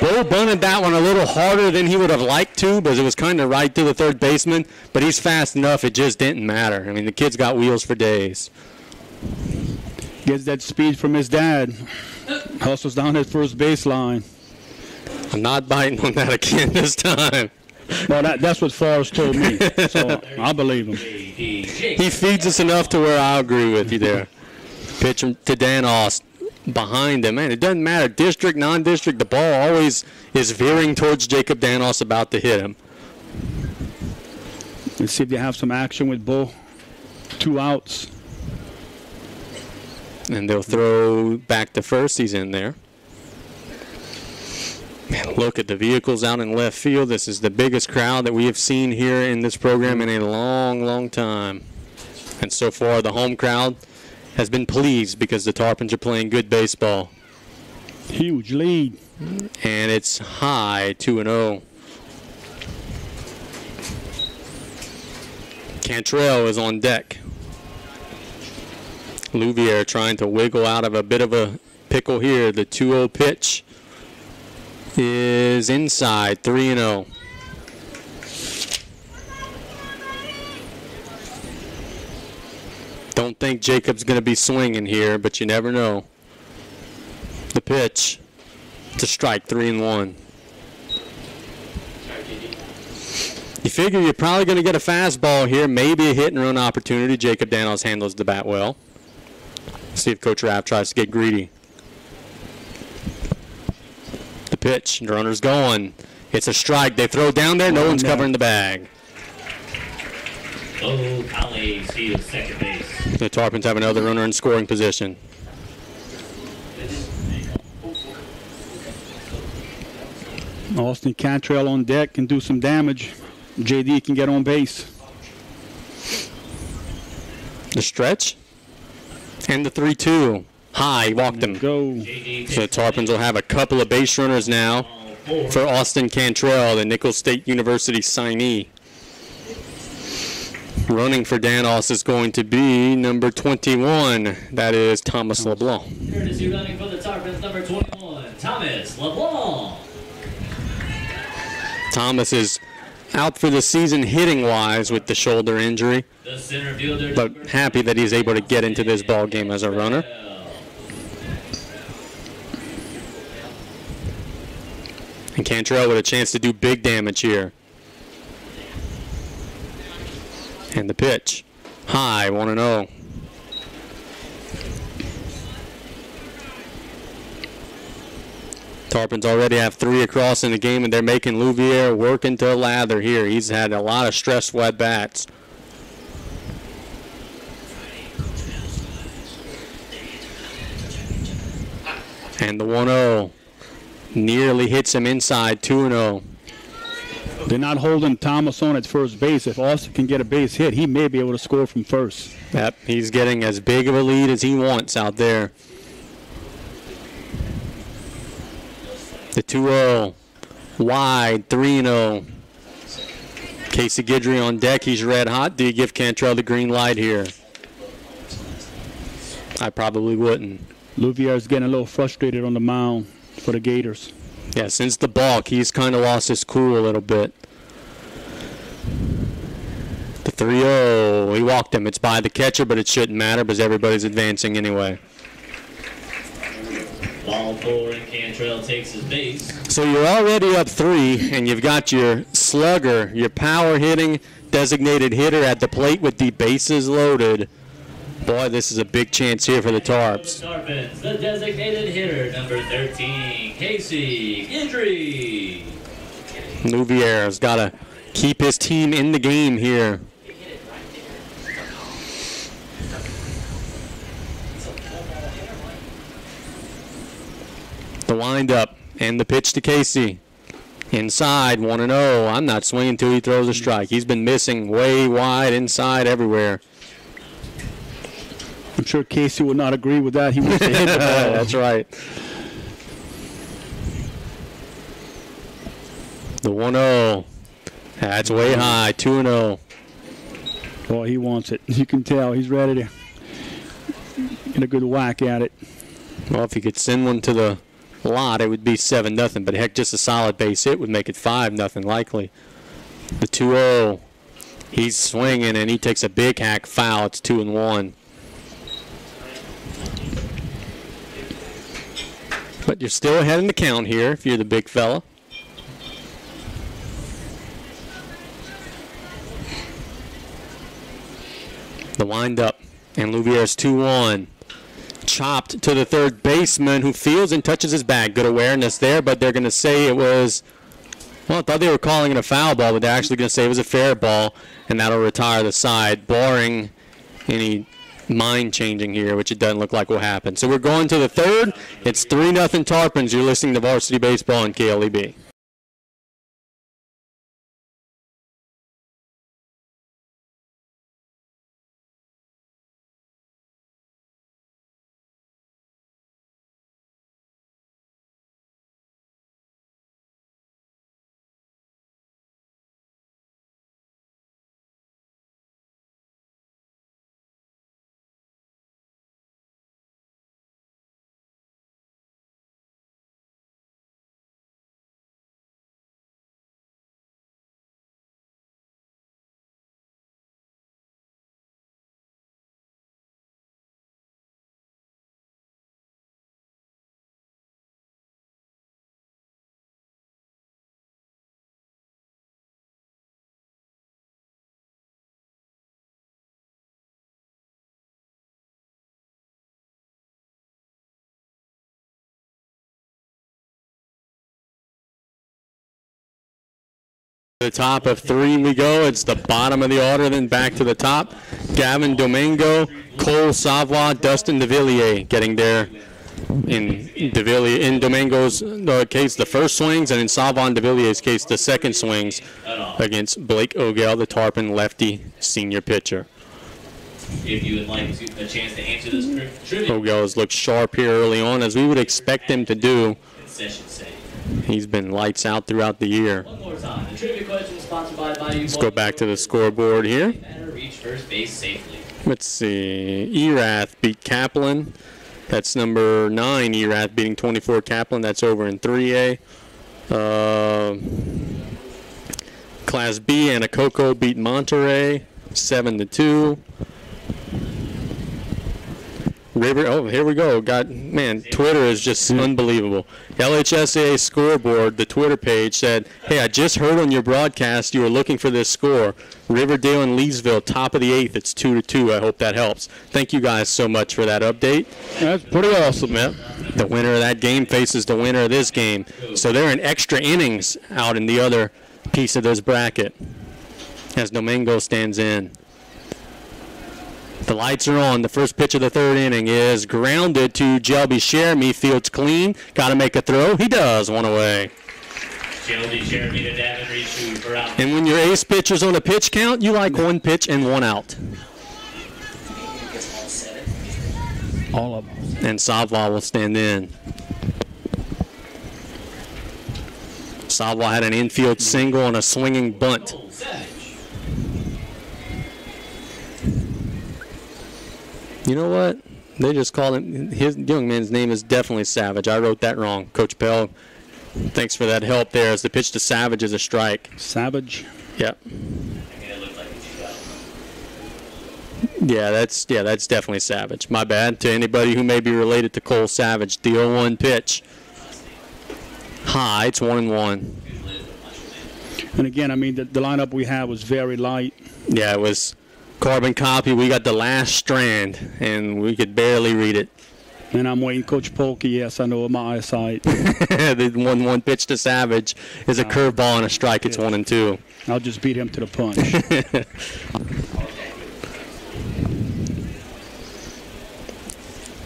Beau bunted that one a little harder than he would have liked to, because it was kind of right to the third baseman, but he's fast enough, it just didn't matter. I mean, the kid's got wheels for days. Gets that speed from his dad. Hustles down that first baseline. I'm not biting on that again this time. Well, that's what Forrest told me, so I believe him. He feeds us enough to where I'll agree with you there. Pitch to Danos. Behind him, man, it doesn't matter, district, non-district, the ball always is veering towards Jacob Danos, about to hit him. Let's see if they have some action with Beau. 2 outs. And they'll throw back to first. He's in there. Man, look at the vehicles out in left field. This is the biggest crowd that we have seen here in this program in a long, long time. And so far, the home crowd has been pleased, because the Tarpons are playing good baseball. Huge lead. And it's high, 2-0. Cantrell is on deck. Louvier trying to wiggle out of a bit of a pickle here. The 2-0 pitch. is inside, 3-0. Don't think Jacob's going to be swinging here, but you never know. The pitch. It's a strike, 3-1. You figure you're probably going to get a fastball here, maybe a hit and run opportunity. Jacob Danos handles the bat well. See if Coach Rapp tries to get greedy. The pitch, the runner's going. It's a strike. They throw down there. No one's covering the bag. Beau steals second base. The Tarpons have another runner in scoring position. Austin Cantrell on deck can do some damage. JD can get on base. The stretch. And the 3-2. High, walked him. Go. So the Tarpons will have a couple of base runners now for Austin Cantrell, the Nicholls State University signee. Running for Danos is going to be number 21. That is Thomas LeBlanc. Courtesy running for the Tarpons, number 21, Thomas LeBlanc. Thomas is out for the season hitting-wise with the shoulder injury, The center fielder, but happy that he's able to get into this ball game as a runner. And Cantrell with a chance to do big damage here. And the pitch. High, 1-0. Tarpons already have 3 across in the game, and they're making Louvier work into a lather here. He's had a lot of stressful at-bats. And the 1-0 nearly hits him inside, 2-0. They're not holding Thomas on at first base. If Austin can get a base hit, he may be able to score from first. Yep, he's getting as big of a lead as he wants out there. The 2-0, wide, 3-0. Casey Guidry on deck, he's red hot. Do you give Cantrell the green light here? I probably wouldn't. Louvier's getting a little frustrated on the mound for the Gators. Yeah, since the balk, he's kind of lost his cool a little bit. The 3-0, he walked him. It's by the catcher, but it shouldn't matter because everybody's advancing anyway. Ball 4 and Cantrell takes his base. So you're already up 3, and you've got your slugger, your power hitting designated hitter at the plate with the bases loaded. Boy, this is a big chance here for the Tarps. Tarpons, the designated hitter, number 13, Casey Guidry. Louvier's got to keep his team in the game here. The windup and the pitch to Casey. Inside, 1-0. I'm not swinging until he throws a strike. He's been missing way wide, inside, everywhere. I'm sure Casey would not agree with that. He wants to hit the ball. That's right. The 1-0. That's way high, 2-0. Boy, he wants it. You can tell he's ready to get a good whack at it. Well, if he could send one to the lot, it would be 7-0. But heck, just a solid base hit would make it 5-0 likely. The 2-0. He's swinging, and he takes a big hack foul. It's 2-1. But you're still ahead in the count here if you're the big fella. The windup, and Louvier's 2-1. Chopped to the third baseman who feels and touches his bag. Good awareness there, but they're going to say it was, well, I thought they were calling it a foul ball, but they're actually going to say it was a fair ball, and that'll retire the side, barring any mind changing here, which it doesn't look like will happen. So we're going to the third. It's 3-0 Tarpons. You're listening to Varsity Baseball on KLEB. The top of 3 we go. It's the bottom of the order, then back to the top. Gavin Domingo, Cole Savoy, Dustin DeVilliers getting there. In Domingo's case, the first swings, and in Savon DeVilliers' case, the second swings against Blake Ogell, the Tarpon lefty senior pitcher. If you would like a chance to answer this trivia, Ogell has looked sharp here early on, as we would expect him to do. concession save. He's been lights out throughout the year. One more time. The trivia question is sponsored by Bayou. Let's go back to the scoreboard here. Batter reach first base safely. Let's see. Erath beat Kaplan. That's number 9, Erath beating 24 Kaplan. That's over in 3A. Class B, Anacoco beat Monterey 7-2. River, oh, here we go. Man, Twitter is just unbelievable. LHSAA scoreboard, the Twitter page said, hey, I just heard on your broadcast you were looking for this score. Riverdale and Leesville, top of the 8th. It's 2-2. I hope that helps. Thank you guys so much for that update. That's pretty awesome, Yep. The winner of that game faces the winner of this game. So they're in extra innings out in the other piece of this bracket as Domingo stands in. The lights are on. The first pitch of the 3rd inning is grounded to Jelby Sheremy. Field's clean. Got to make a throw. He does. One away. Jelby Sheremy to Davin Rishu for out. And when your ace pitcher's on a pitch count, you like 1 pitch and 1 out. All of them. And Savoy will stand in. Savoy had an infield single and a swinging bunt. You know what? They just called him, his young man's name is definitely Savage. I wrote that wrong. Coach Pell, thanks for that help there as the pitch to Savage is a strike. Savage? Yep. Yeah, that's definitely Savage. My bad to anybody who may be related to Cole Savage. The 0-1 pitch. High, it's 1-1. And again, I mean, the lineup we had was very light. Yeah, it was carbon copy. We got the last strand, and we could barely read it. And I'm waiting, Coach Polkey. Yes, I know my eyesight. The 1-1 pitch to Savage is a curveball and a strike. It's 1-2. I'll just beat him to the punch.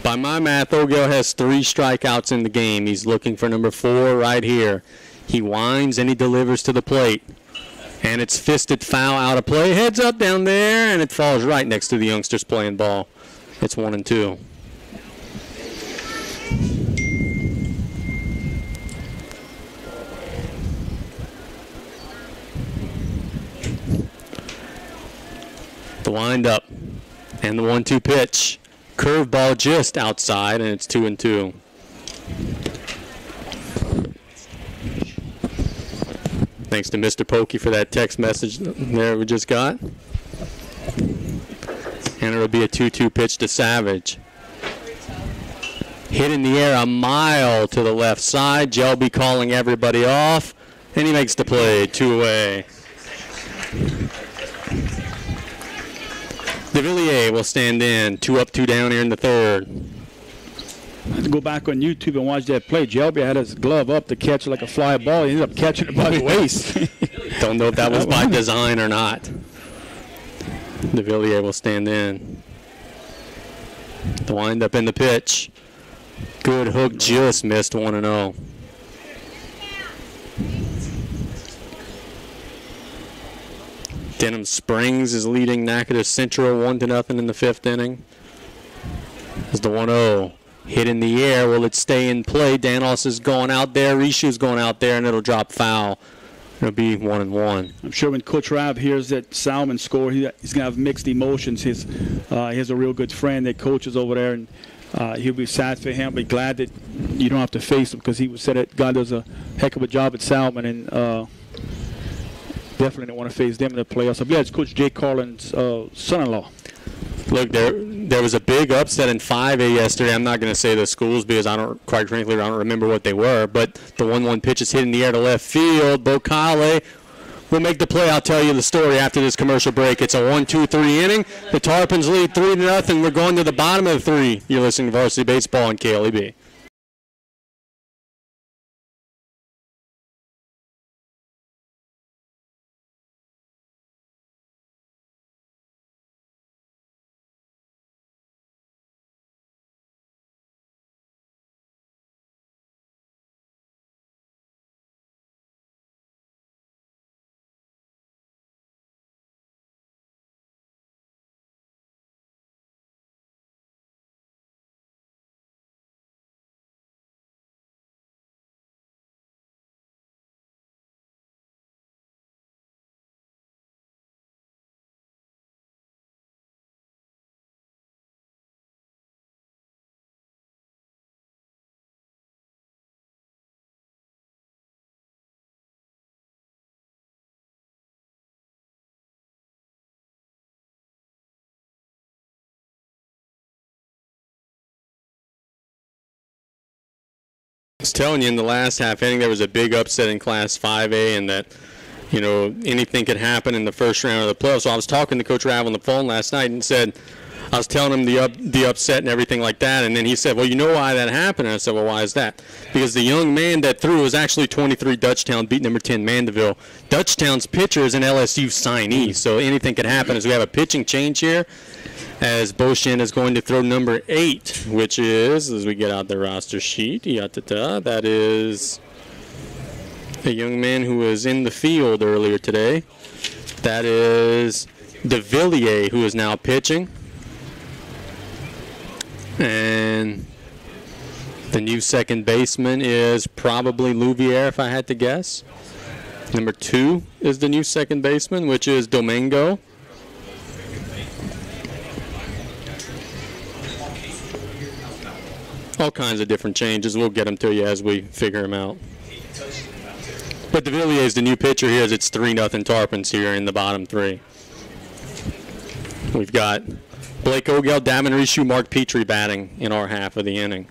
By my math, Ogell has 3 strikeouts in the game. He's looking for number 4 right here. He winds and he delivers to the plate. And it's fisted foul out of play. Heads up down there, and it falls right next to the youngsters playing ball. It's 1-2. The windup and the 1-2 pitch. Curveball just outside, and it's 2-2. Thanks to Mr. Pokey for that text message there we just got. And it'll be a 2-2 pitch to Savage. Hit in the air a mile to the left side. Jelby calling everybody off. And he makes the play, 2 away. DeVilliers will stand in. 2 up, 2 down here in the 3rd. I had to go back on YouTube and watch that play. Jelby had his glove up to catch like a fly ball. He ended up catching it by the waist. Don't know if that was by design or not. DeVilliers will stand in. The windup in the pitch. Good hook, just missed 1-0. Denham Springs is leading Natchitoches Central 1-0 in the 5th inning. As the 1-0 hit in the air, will it stay in play? Danos is going out there, Rishu's going out there, and it'll drop foul. It'll be 1-1. I'm sure when Coach Rav hears that Salmon score, he's going to have mixed emotions. He has a real good friend that coaches over there, and he'll be sad for him, but glad that you don't have to face him, because he said that God does a heck of a job at Salmon, and definitely don't want to face them in the playoffs. I believe it's Coach Jay Carlin's son-in-law. Look, there was a big upset in 5A yesterday. I'm not going to say the schools because quite frankly, I don't remember what they were. But the 1-1 pitch is hit in the air to left field. Beau will make the play. I'll tell you the story after this commercial break. It's a 1-2-3 inning. The Tarpons lead 3-0. We're going to the bottom of the 3. You're listening to Varsity Baseball on KLEB. was telling you in the last half inning there was a big upset in Class 5A, and that, you know, anything could happen in the first round of the playoffs. So I was talking to Coach Rav on the phone last night and said, I was telling him the upset and everything like that, and then he said, well, you know why that happened? And I said, well, why is that? Because the young man that threw was actually 23 Dutchtown, beat number 10 Mandeville. Dutchtown's pitcher is an LSU signee, so anything could happen as we have a pitching change here, as Beau is going to throw number 8, which is, as we get out the roster sheet, that is a young man who was in the field earlier today. That is DeVilliers, who is now pitching. And the new second baseman is probably Louvier, if I had to guess. Number 2 is the new second baseman, which is Domingo. All kinds of different changes. We'll get them to you as we figure them out. But DeVilliers is the new pitcher here, as it's 3-0 Tarpons here in the bottom 3. We've got Blake Ogel, Davin Rishu, Mark Petrie batting in our half of the inning.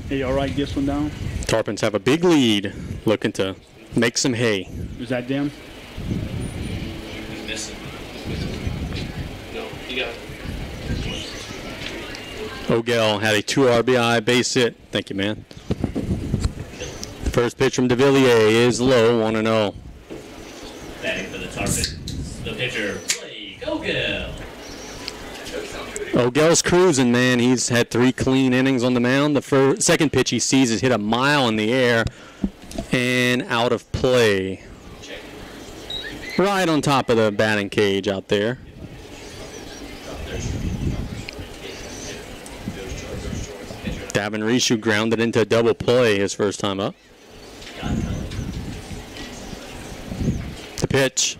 Hey, all right, this one down? Tarpons have a big lead, looking to make some hay. Is that them? He's missing. No, you got it. Ogel had a 2 RBI base hit. Thank you, man. First pitch from DeVilliers is low, 1-0. Batting for the Tarpons, the pitcher, Blake Ogel. Ogel's cruising, man. He's had 3 clean innings on the mound. The second pitch he sees is hit a mile in the air and out of play. Right on top of the batting cage out there. Davin Rishu grounded into a double play his first time up. The pitch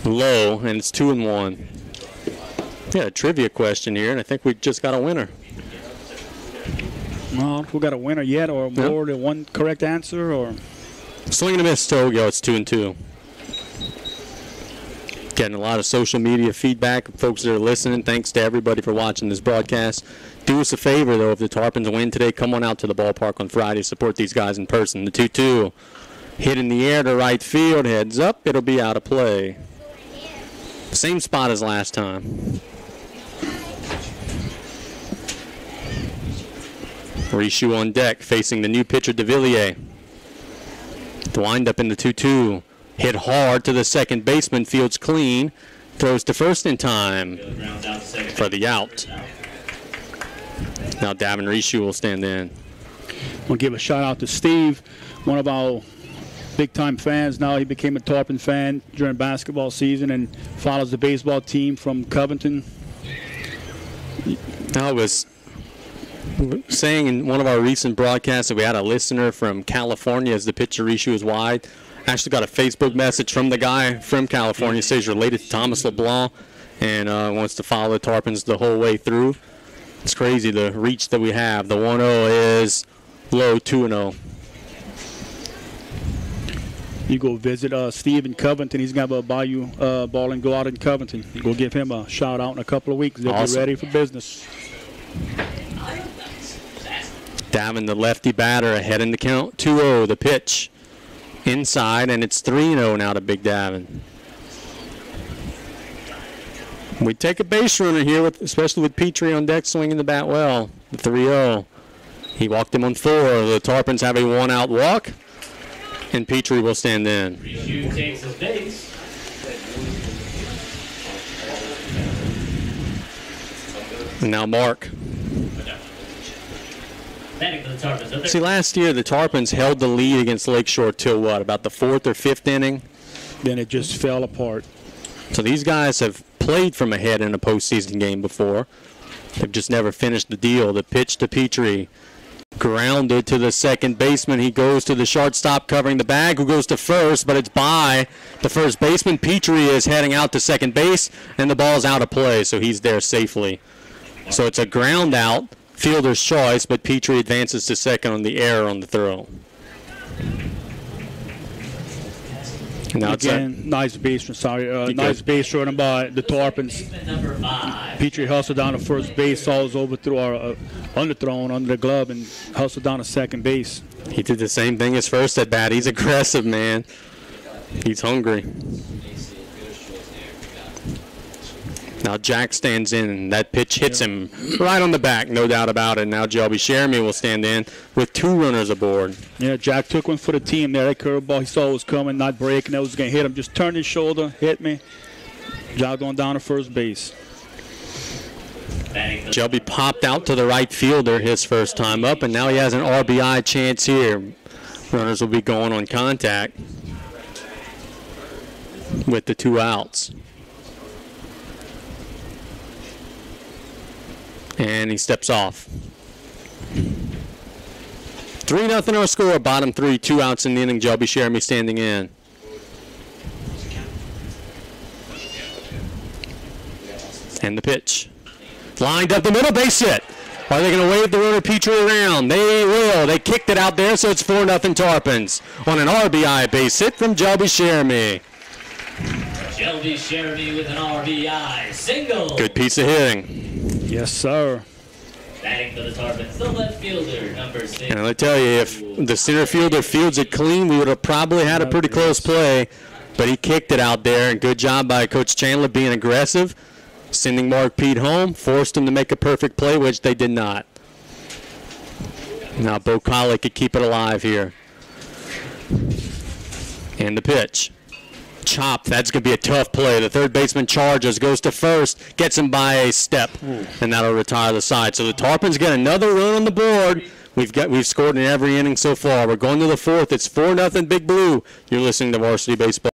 low, and it's 2-1. Yeah, a trivia question here, and I think we just got a winner. Well, we got a winner yet, or more than one correct answer, or Swing and a miss to Ogel. It's 2-2. Getting a lot of social media feedback, folks that are listening. Thanks to everybody for watching this broadcast. Do us a favor, though, if the Tarpons win today, come on out to the ballpark on Friday. Support these guys in person. The 2-2 hit in the air to right field. Heads up. It'll be out of play. Same spot as last time. Rishu on deck, facing the new pitcher, DeVilliers. The windup in the 2-2. Hit hard to the second baseman. Fields clean. Throws to first in time for the out. Now Davin Rishu will stand in. We'll give a shout out to Steve, one of our big-time fans. Now he became a Tarpon fan during basketball season and follows the baseball team from Covington. I was saying in one of our recent broadcasts that we had a listener from California as the pitcher Rishu is wide. Actually got a Facebook message from the guy from California, says he's related to Thomas LeBlanc and wants to follow the Tarpons the whole way through. It's crazy the reach that we have. The 1-0 is low, 2-0. You go visit Steve in Covington. He's going to buy you a ball and go out in Covington. You go give him a shout out in a couple of weeks. They'll be ready for business. Davin, the lefty batter, ahead in the count. 2-0, the pitch. Inside, and it's 3-0 now to Big Davin. We take a base runner here, especially with Petrie on deck swinging the bat well. The 3-0. He walked him on 4. The Tarpons have a 1-out walk, and Petrie will stand in. Rishu takes his base. And now Mark. Batting for the Tarpons. See, last year the Tarpons held the lead against Lakeshore till what, about the 4th or 5th inning? Then it just fell apart. So these guys have played from ahead in a postseason game before. They've just never finished the deal. The pitch to Petrie. Grounded to the second baseman. He goes to the shortstop covering the bag, who goes to first, but it's by the first baseman. Petrie is heading out to second base, and the ball's out of play, so he's there safely. So it's a ground out. Fielder's choice, but Petrie advances to second on the error on the throw. Now again, nice base run. Sorry, nice base run by the Tarpons. Number 5. Petrie hustled down to first base, saw us overthrew our underthrown under the glove, and hustled down to second base. He did the same thing his first at bat. He's aggressive, man. He's hungry. Now Jack stands in, and that pitch hits him right on the back, no doubt about it. Now Shelby Sheremy will stand in with 2 runners aboard. Yeah, Jack took one for the team there. That curveball he saw was coming, not breaking. That was going to hit him. Just turned his shoulder, hit me, jogged on down to first base. Shelby popped out to the right fielder his first time up, and now he has an RBI chance here. Runners will be going on contact with the 2 outs. And he steps off. 3-0 our score, bottom 3, 2 outs in the inning. Shelby Sheremy standing in. And the pitch. Lined up the middle, base hit. Are they going to wave the runner Petrie around? They will. They kicked it out there, so it's 4-0 Tarpons on an RBI base hit from Shelby Sheremy. Shelby Sheremy with an RBI single. Good piece of hitting. Yes, sir. Batting for the Tarpons, the left fielder, number 6. And I tell you, if the center fielder fields it clean, we would have probably had a pretty close play. But he kicked it out there, and good job by Coach Chandler being aggressive, sending Mark Pete home, forced him to make a perfect play, which they did not. Now Beau could keep it alive here. And the pitch. Chop, that's going to be a tough play. The third baseman charges, goes to first, gets him by a step, and that'll retire the side. So the Tarpons get another run on the board. We've scored in every inning so far. We're going to the 4th. It's 4-0 Big Blue. You're listening to Varsity Baseball.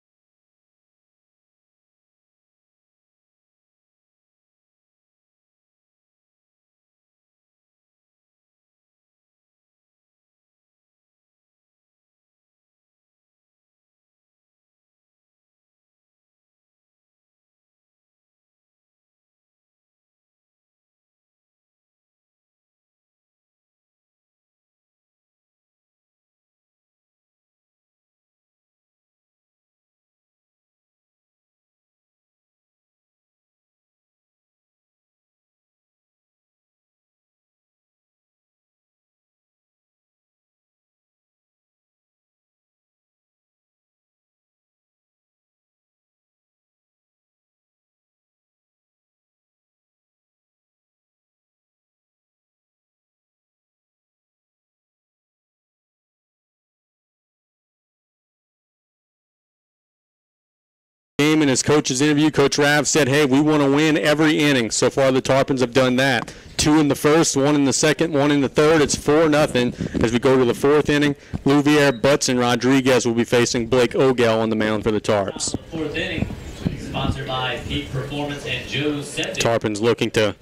In his coach's interview, Coach Rav said, hey, we want to win every inning. So far, the Tarpons have done that. 2 in the first, 1 in the second, 1 in the third. It's 4-0 as we go to the 4th inning. Louvier, Butts, and Rodriguez will be facing Blake Ogel on the mound for the Tarps. 4th inning, sponsored by Peak Performance and Joe Septic. Tarpons looking to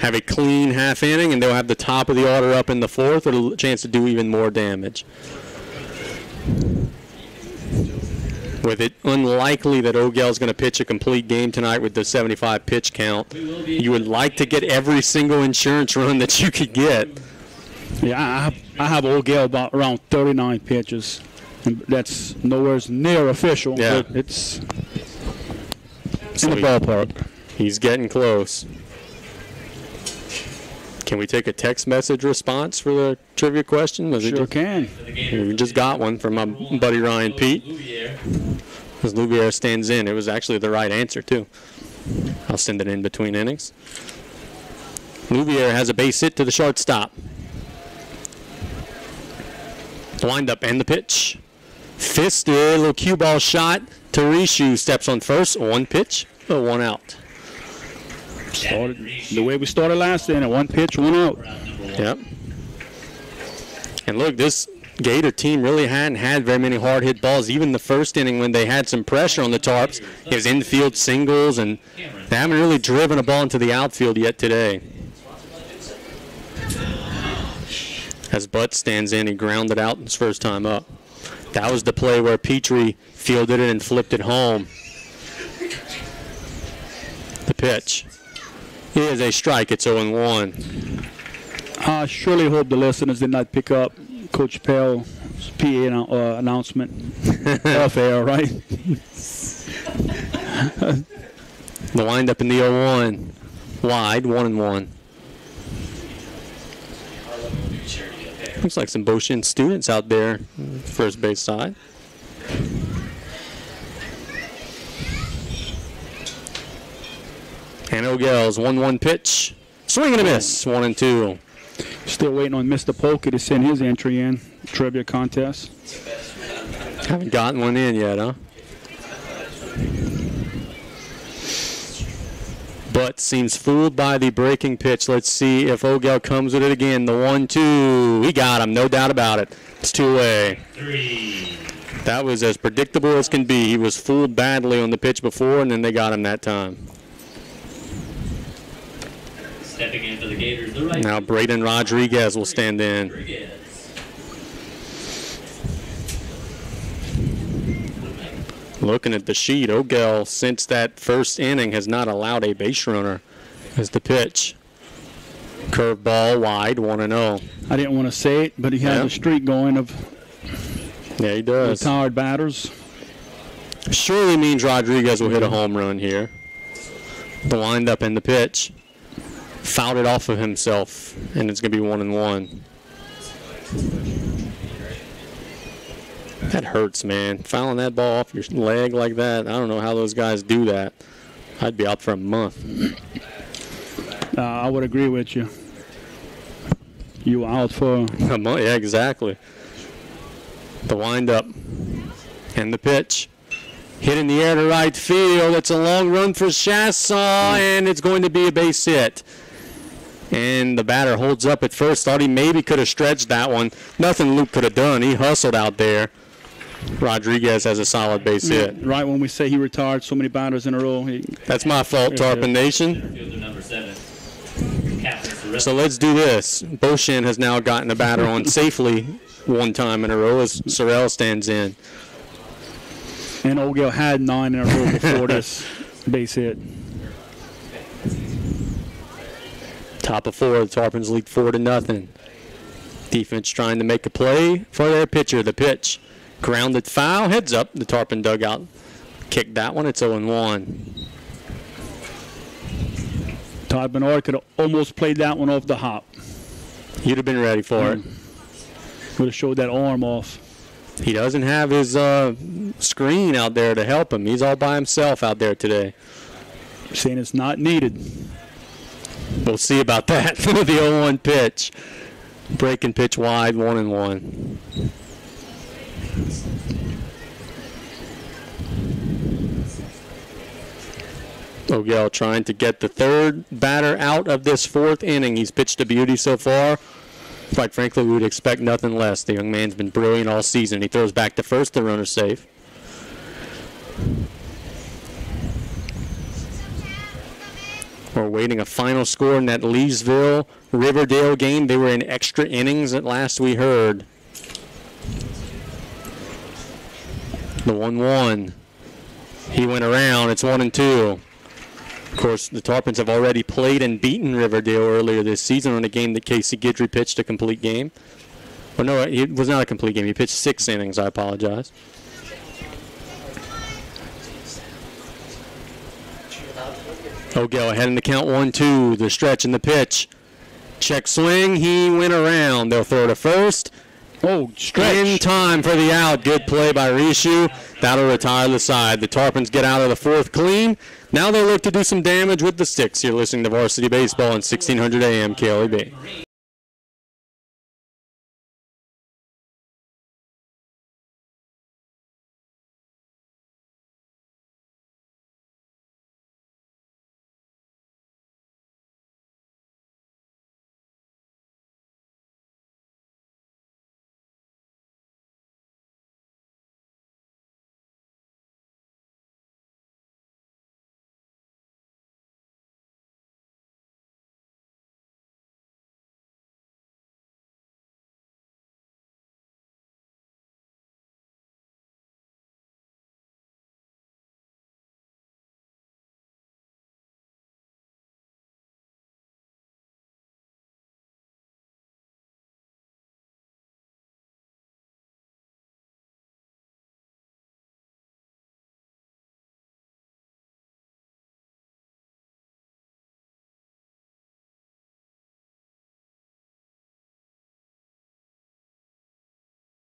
have a clean half inning, and they'll have the top of the order up in the 4th with a chance to do even more damage. With it unlikely that Ogel's going to pitch a complete game tonight with the 75 pitch count, you would like to get every single insurance run that you could get. Yeah, I have Ogel about around 39 pitches. And that's nowhere near official, yeah. But it's So in the ballpark. He's getting close. Can we take a text message response for the trivia question? Sure can. We just got one from my buddy Ryan Pete. As Louvier stands in, it was actually the right answer too. I'll send it in between innings. Louvier has a base hit to the shortstop. Lined up and the pitch. Fisted, little cue ball shot. Tarishu steps on first. 1 pitch, 1 out. Started the way we started last inning. 1 pitch, 1 out. Yep. And look, this Gator team really hadn't had very many hard hit balls. Even the first inning when they had some pressure on the Tarps, it was infield singles, and they haven't really driven a ball into the outfield yet today. As Butt stands in, he grounded out his first time up. That was the play where Petrie fielded it and flipped it home. The pitch is a strike. It's 0-1. I surely hope the listeners did not pick up Coach Pell PA announcement off air, right? The windup in the 0-1. Wide, 1-1. Looks like some Beau students out there, first base side. And O'Gell's 1-1 pitch. Swing and a miss, 1-2. Still waiting on Mr. Polka to send his entry in. Trivia contest. Haven't gotten one in yet, huh? But seems fooled by the breaking pitch. Let's see if O'Gell comes with it again. The 1-2. He got him, no doubt about it. It's 2-away. 3. That was as predictable as can be. He was fooled badly on the pitch before, and then they got him that time. Stepping in for the Gators, the right. Now Braden Rodriguez will stand in. Rodriguez. Looking at the sheet, O'Gell, since that first inning, has not allowed a base runner as the pitch. Curveball wide, 1-0. I didn't want to say it, but he has a streak going of Yeah, he does. retired batters. Surely means Rodriguez will hit a home run here. The windup and the pitch. Fouled it off of himself, and it's going to be 1-1. That hurts, man. Fouling that ball off your leg like that, I don't know how those guys do that. I'd be out for a month. I would agree with you. You were out for a month, yeah, exactly. The windup and the pitch. Hit in the air to right field. It's a long run for Chassaw, and it's going to be a base hit. And the batter holds up at first. Thought he maybe could have stretched that one. Nothing Luke could have done. He hustled out there. Rodriguez has a solid base hit. Right when we say he retired so many batters in a row. That's my fault, Tarpon Nation. Fielder number 7. So let's do this. Beau has now gotten a batter on safely one time in a row as Sorrell stands in. And O'Gell had 9 in a row before this base hit. Top of 4, the Tarpons lead 4-0. Defense trying to make a play for their pitcher. The pitch. Grounded foul, heads up. The Tarpon dugout kicked that one. It's 0-1. Todd Bernard could have almost played that one off the hop. You'd have been ready for it. Would have showed that arm off. He doesn't have his screen out there to help him. He's all by himself out there today. Saying it's not needed. We'll see about that. The 0-1 pitch. Breaking pitch wide, 1-1. O'Gell trying to get the third batter out of this 4th inning. He's pitched a beauty so far. Quite frankly, we would expect nothing less. The young man's been brilliant all season. He throws back to first, the runner's safe. We're awaiting a final score in that Leesville-Riverdale game. They were in extra innings at last we heard. The 1-1. He went around. It's 1-2. Of course, the Tarpons have already played and beaten Riverdale earlier this season on a game that Casey Guidry pitched a complete game. Well, no, it was not a complete game. He pitched 6 innings. I apologize. O'Gell ahead in the count, 1-2. The stretch and the pitch. Check swing. He went around. They'll throw to first. Oh, stretch. In time for the out. Good play by Rishu. That'll retire the side. The Tarpons get out of the 4th clean. Now they look to do some damage with the sticks. You're listening to Varsity Baseball on 1600 AM KLEB.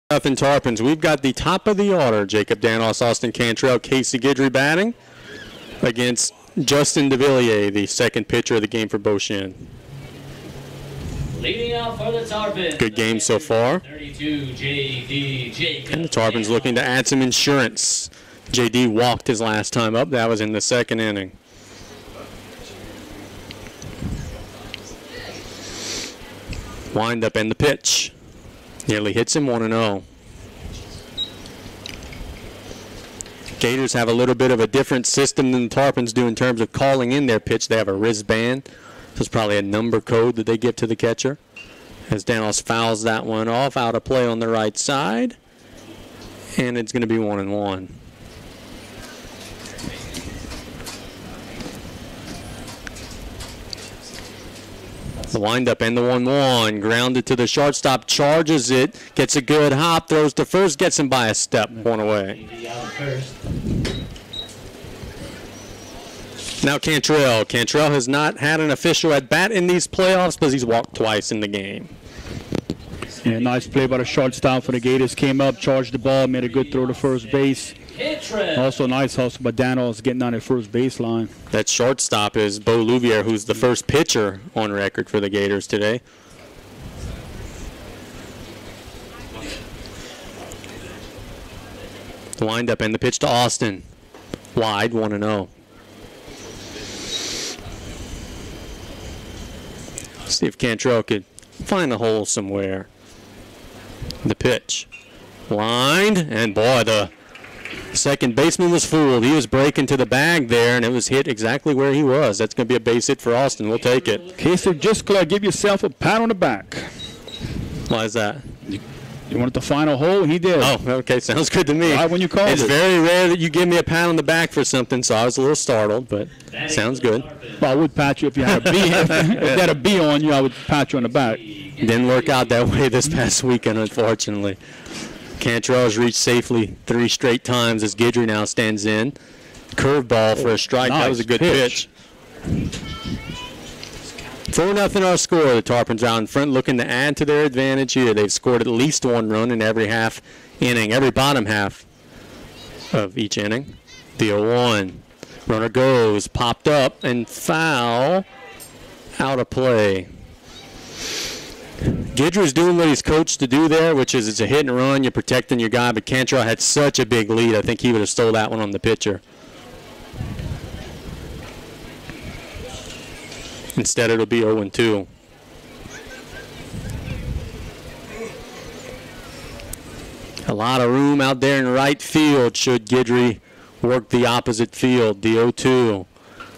Nothing Tarpons. We've got the top of the order. Jacob Danos, Austin Cantrell, Casey Guidry batting against Justin DeVilliers, the second pitcher of the game for Beau. Leading out for the Tarpons. Good game so far. 32, J.D. Jacob. And the Tarpons looking to add some insurance. J.D. walked his last time up. That was in the second inning. Wind up and the pitch. Nearly hits him 1-0. Gators have a little bit of a different system than the Tarpons do in terms of calling in their pitch. They have a wristband. So it's probably a number code that they give to the catcher. As Danos fouls that one off, out of play on the right side. And it's going to be 1-1. The windup and the 1-1. Grounded to the shortstop, charges it, gets a good hop, throws to first, gets him by a step, one away. Now Cantrell. Cantrell has not had an official at bat in these playoffs, but he's walked twice in the game. Yeah, nice play by the shortstop for the Gators. Came up, charged the ball, made a good throw to first base. Also nice hustle by Danos getting on the first baseline. That shortstop is Beau, who's the first pitcher on record for the Gators today. The windup and the pitch to Austin. Wide, 1-0. See if Cantrell could find a hole somewhere. The pitch. Lined, and boy, the second baseman was fooled. He was breaking to the bag there, and it was hit exactly where he was. That's going to be a base hit for Austin. We'll take it. Casey, just give yourself a pat on the back. Why is that? You wanted to find a hole? He did. Oh, okay. Sounds good to me. Right when you called it's very rare that you give me a pat on the back for something, so I was a little startled, but sounds good. Well, I would pat you if you had a B. If you had a B on you, I would pat you on the back. Didn't work out that way this past weekend, unfortunately. Cantrell has reached safely 3 straight times as Guidry now stands in. Curveball for a strike. Nice that was a good pitch. 4-0 our score. The Tarpons out in front looking to add to their advantage here. They've scored at least 1 run in every half inning, every bottom half of each inning. The 0-1. Runner goes, popped up, and foul. Out of play. Guidry's doing what he's coached to do there, which is it's a hit and run. You're protecting your guy, but Cantrell had such a big lead. I think he would have stole that one on the pitcher. Instead, it'll be 0-2. A lot of room out there in right field should Guidry work the opposite field. The 0-2.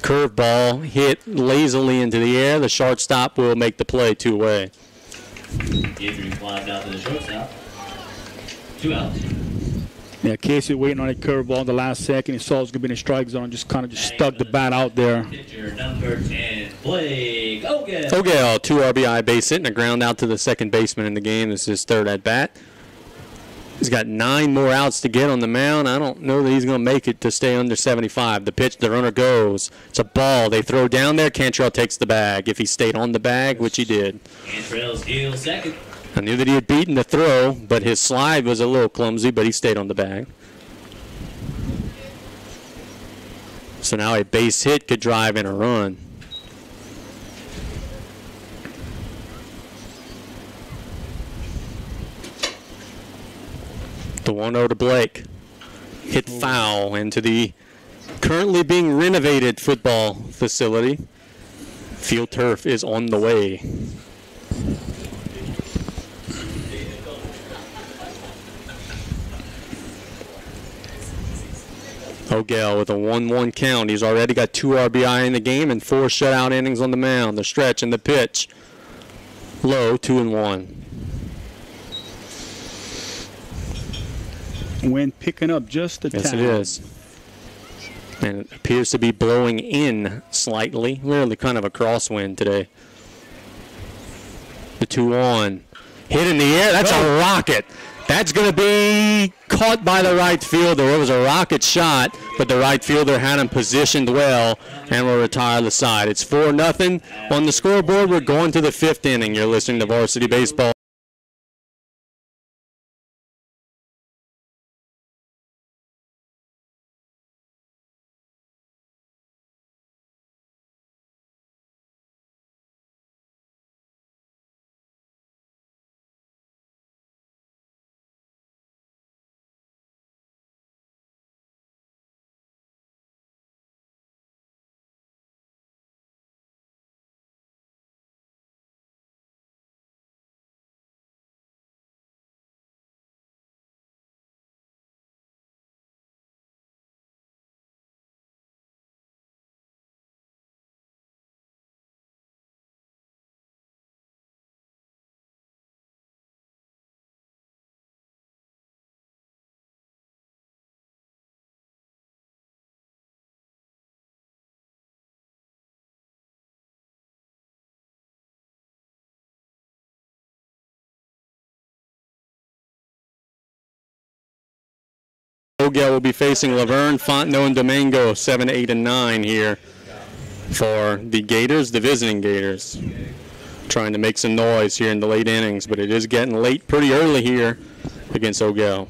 Curveball hit lazily into the air. The shortstop will make the play 2-away. Guidry flies out to the shortstop. 2 outs. Yeah, Casey waiting on that curveball in the last second. He saw it was going to be in the strike zone and just kind of stuck the bat out there. Pitcher number 10, Blake Ogel. Ogel, 2 RBI base hit and a ground out to the second baseman in the game. This is his 3rd at bat. He's got 9 more outs to get on the mound. I don't know that he's going to make it to stay under 75. The pitch, the runner goes. It's a ball. They throw down there. Cantrell takes the bag. If he stayed on the bag, which he did. Cantrell's heel second. I knew that he had beaten the throw, but his slide was a little clumsy, but he stayed on the bag. So now a base hit could drive in a run. The 1-0 to Blake. Hit foul into the currently being renovated football facility. Field turf is on the way. Ogel with a 1-1 count. He's already got 2 RBI in the game and 4 shutout innings on the mound. The stretch and the pitch. Low, 2-1. Wind picking up just a tad. Yes, it is. And it appears to be blowing in slightly. Really kind of a crosswind today. The 2-1. Hit in the air. That's a rocket. That's going to be caught by the right fielder. It was a rocket shot, but the right fielder had him positioned well and will retire the side. It's 4-0 on the scoreboard. We're going to the 5th inning. You're listening to Varsity Baseball. Ogell will be facing Laverne, Fontenot, and Domingo, 7, 8, and 9 here for the Gators, the visiting Gators. Trying to make some noise here in the late innings, but it is getting late pretty early here against Ogell.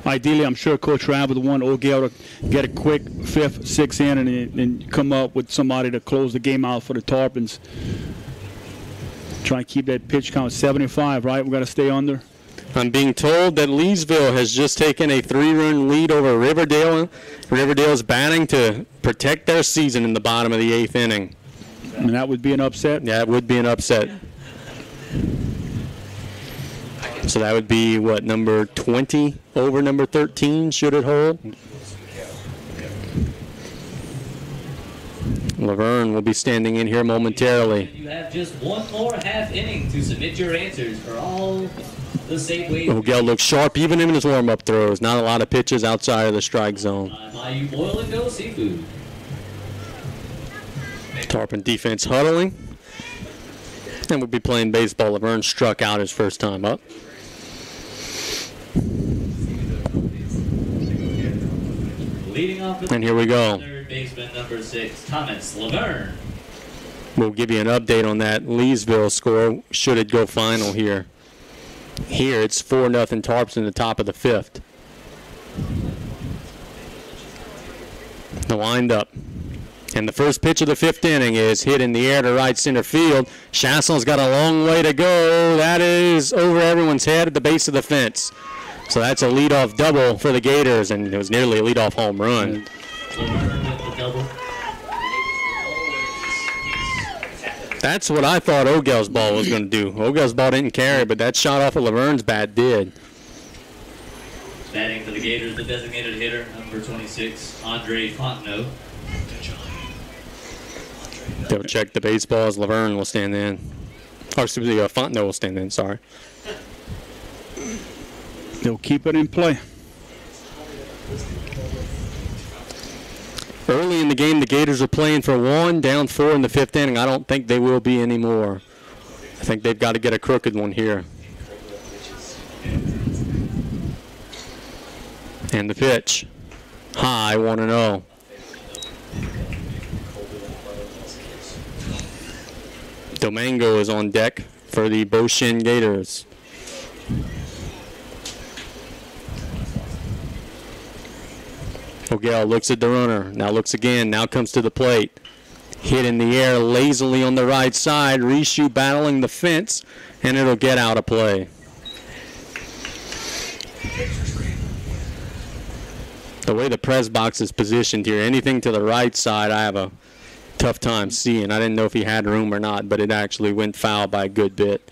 Ideally, I'm sure Coach Rabb would want Ogell to get a quick 5th, 6th inning and come up with somebody to close the game out for the Tarpons. Try and keep that pitch count 75, right? We've got to stay under. I'm being told that Leesville has just taken a 3-run lead over Riverdale. Riverdale's batting to protect their season in the bottom of the 8th inning. And that would be an upset? Yeah, it would be an upset. So that would be, what, number 20 over number 13, should it hold? Laverne will be standing in here momentarily. You have just one more half inning to submit your answers for all the same ways. Ogell looks sharp even in his warm-up throws. Not a lot of pitches outside of the strike zone. Bayou Boil and Go Seafood. Tarpon defense huddling. And we'll be playing baseball. Laverne struck out his first time up. Leading off And here we go. third baseman number 6, Thomas Laverne. We'll give you an update on that Leesville score should it go final here. Here it's 4-0 Tarps in the top of the 5th. The wind-up. And the first pitch of the 5th inning is hit in the air to right center field. Chasson's got a long way to go. That is over everyone's head at the base of the fence. So that's a leadoff double for the Gators, and it was nearly a leadoff home run. That's what I thought Ogell's ball was going to do. Ogell's ball didn't carry, but that shot off of Laverne's bat did. Batting for the Gators, the designated hitter, number 26, Andre Fontenot. They'll check the baseballs. Laverne will stand in. Or excuse me, Fontenot will stand in, sorry. They'll keep it in play. Early in the game, the Gators are playing for 1, down 4 in the 5th inning. I don't think they will be anymore. I think they've got to get a crooked one here. And the pitch. High, 1-0. Domingo is on deck for the Beau Gators. Ogell looks at the runner, now looks again, now comes to the plate. Hit in the air lazily on the right side, reshoot battling the fence, and it'll get out of play. The way the press box is positioned here, anything to the right side, I have a tough time seeing. I didn't know if he had room or not, but it actually went foul by a good bit.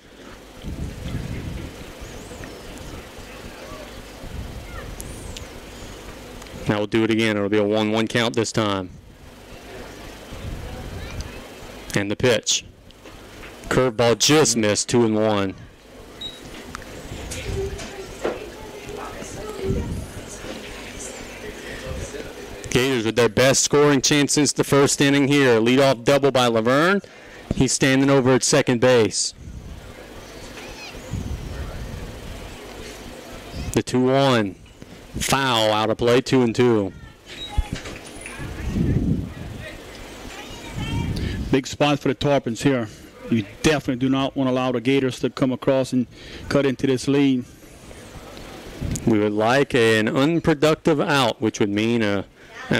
Now we'll do it again. It'll be a 1-1 count this time. And the pitch. Curveball just missed, 2-1. Gators with their best scoring chance since the first inning here. Leadoff double by Laverne. He's standing over at second base. The 2-1. Foul out of play, 2-2. Big spot for the Tarpons here. You definitely do not want to allow the Gators to come across and cut into this lead. We would like an unproductive out, which would mean an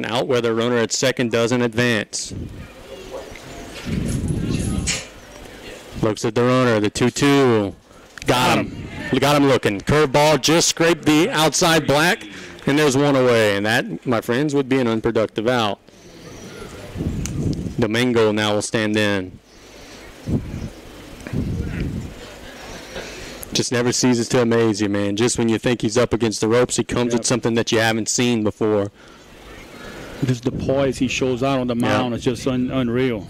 out where the runner at second doesn't advance. Looks at the runner, the 2-2. Got him. Got him looking. Curveball just scraped the outside black, and there's one away. And that, my friends, would be an unproductive out. Domingo now will stand in. Just never ceases to amaze you, man. Just when you think he's up against the ropes, he comes with something that you haven't seen before. Just the poise he shows out on the mound is just unreal.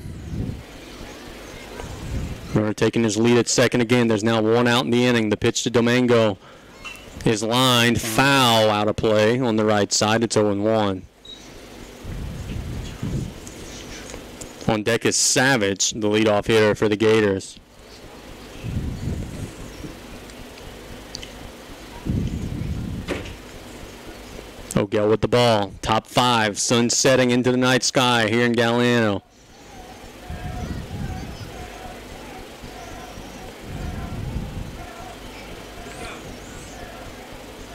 Runner taking his lead at second again. There's now 1 out in the inning. The pitch to Domingo is lined foul out of play on the right side. It's 0-1. On deck is Savage, the leadoff hitter for the Gators. O'Gell with the ball. Top 5. Sun setting into the night sky here in Galliano.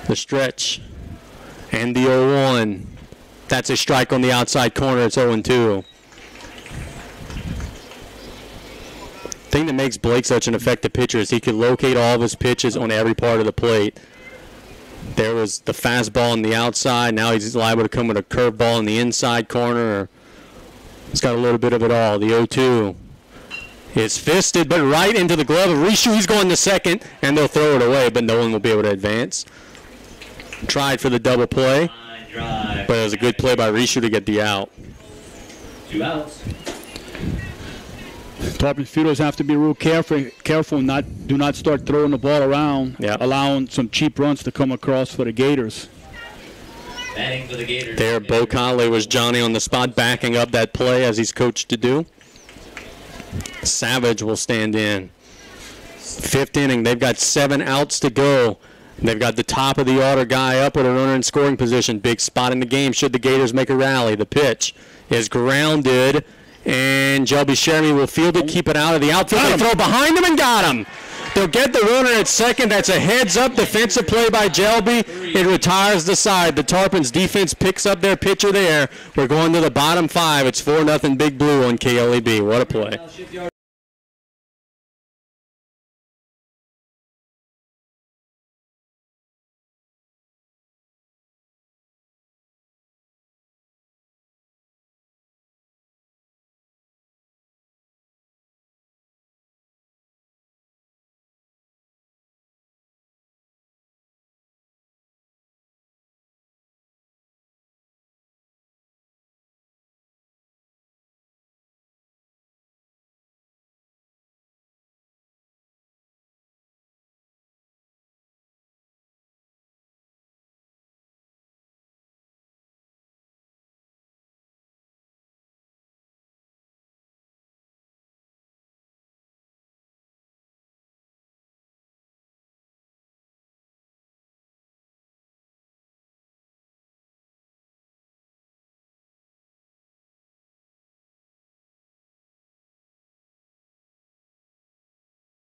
The stretch. And the 0-1. That's a strike on the outside corner. It's 0-2. The thing that makes Blake such an effective pitcher is he can locate all of his pitches on every part of the plate. There was the fastball on the outside. Now he's liable to come with a curveball in the inside corner. He's got a little bit of it all. The 0-2 is fisted, but right into the glove of Rishu. He's going to second, and they'll throw it away, but no one will be able to advance. Tried for the double play, but it was a good play by Rishu to get the out. 2 outs. Tarpon fielders have to be real careful do not start throwing the ball around, allowing some cheap runs to come across for the Gators. Batting for the Gators. There, Beau Conley was Johnny on the spot, backing up that play as he's coached to do. Savage will stand in. 5th inning, they've got 7 outs to go. They've got the top of the order guy up with a runner in scoring position. Big spot in the game should the Gators make a rally. The pitch is grounded, and Jelby Sheremy will field it, keep it out of the outfield. They throw behind him and got him. They'll get the runner at second. That's a heads-up defensive play by Jelby. It retires the side. The Tarpons defense picks up their pitcher there. We're going to the bottom 5. It's 4-0 Big Blue on KLEB. What a play.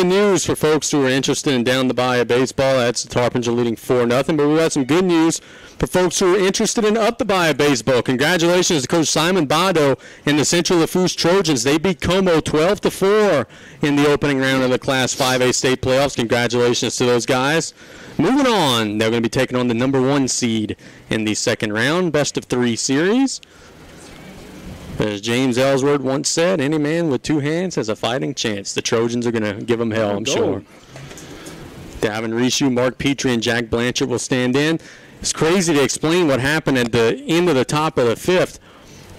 News for folks who are interested in down the Bayou baseball. That's the Tarpons are leading 4-0. But we got some good news for folks who are interested in up the Bayou baseball. Congratulations to Coach Simon Bado and the Central Lafourche Trojans. They beat Como 12-4 in the opening round of the Class 5A state playoffs. Congratulations to those guys. Moving on, they're going to be taking on the number 1 seed in the second round, best of 3 series. As James Ellsworth once said, any man with 2 hands has a fighting chance. The Trojans are going to give them hell, I'm sure. Davin Rishu, Mark Petrie, and Jack Blanchard will stand in. It's crazy to explain what happened at the end of the top of the 5th.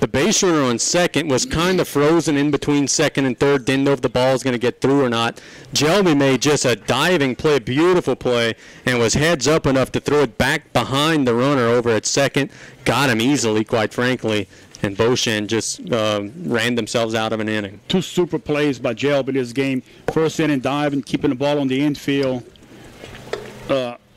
The base runner on second was kind of frozen in between second and third. Didn't know if the ball was going to get through or not. Jelby made just a diving play, beautiful play, and was heads up enough to throw it back behind the runner over at second. Got him easily, quite frankly. And Beauchamp just ran themselves out of an inning. 2 super plays by Jelby this game. First inning diving, keeping the ball on the infield,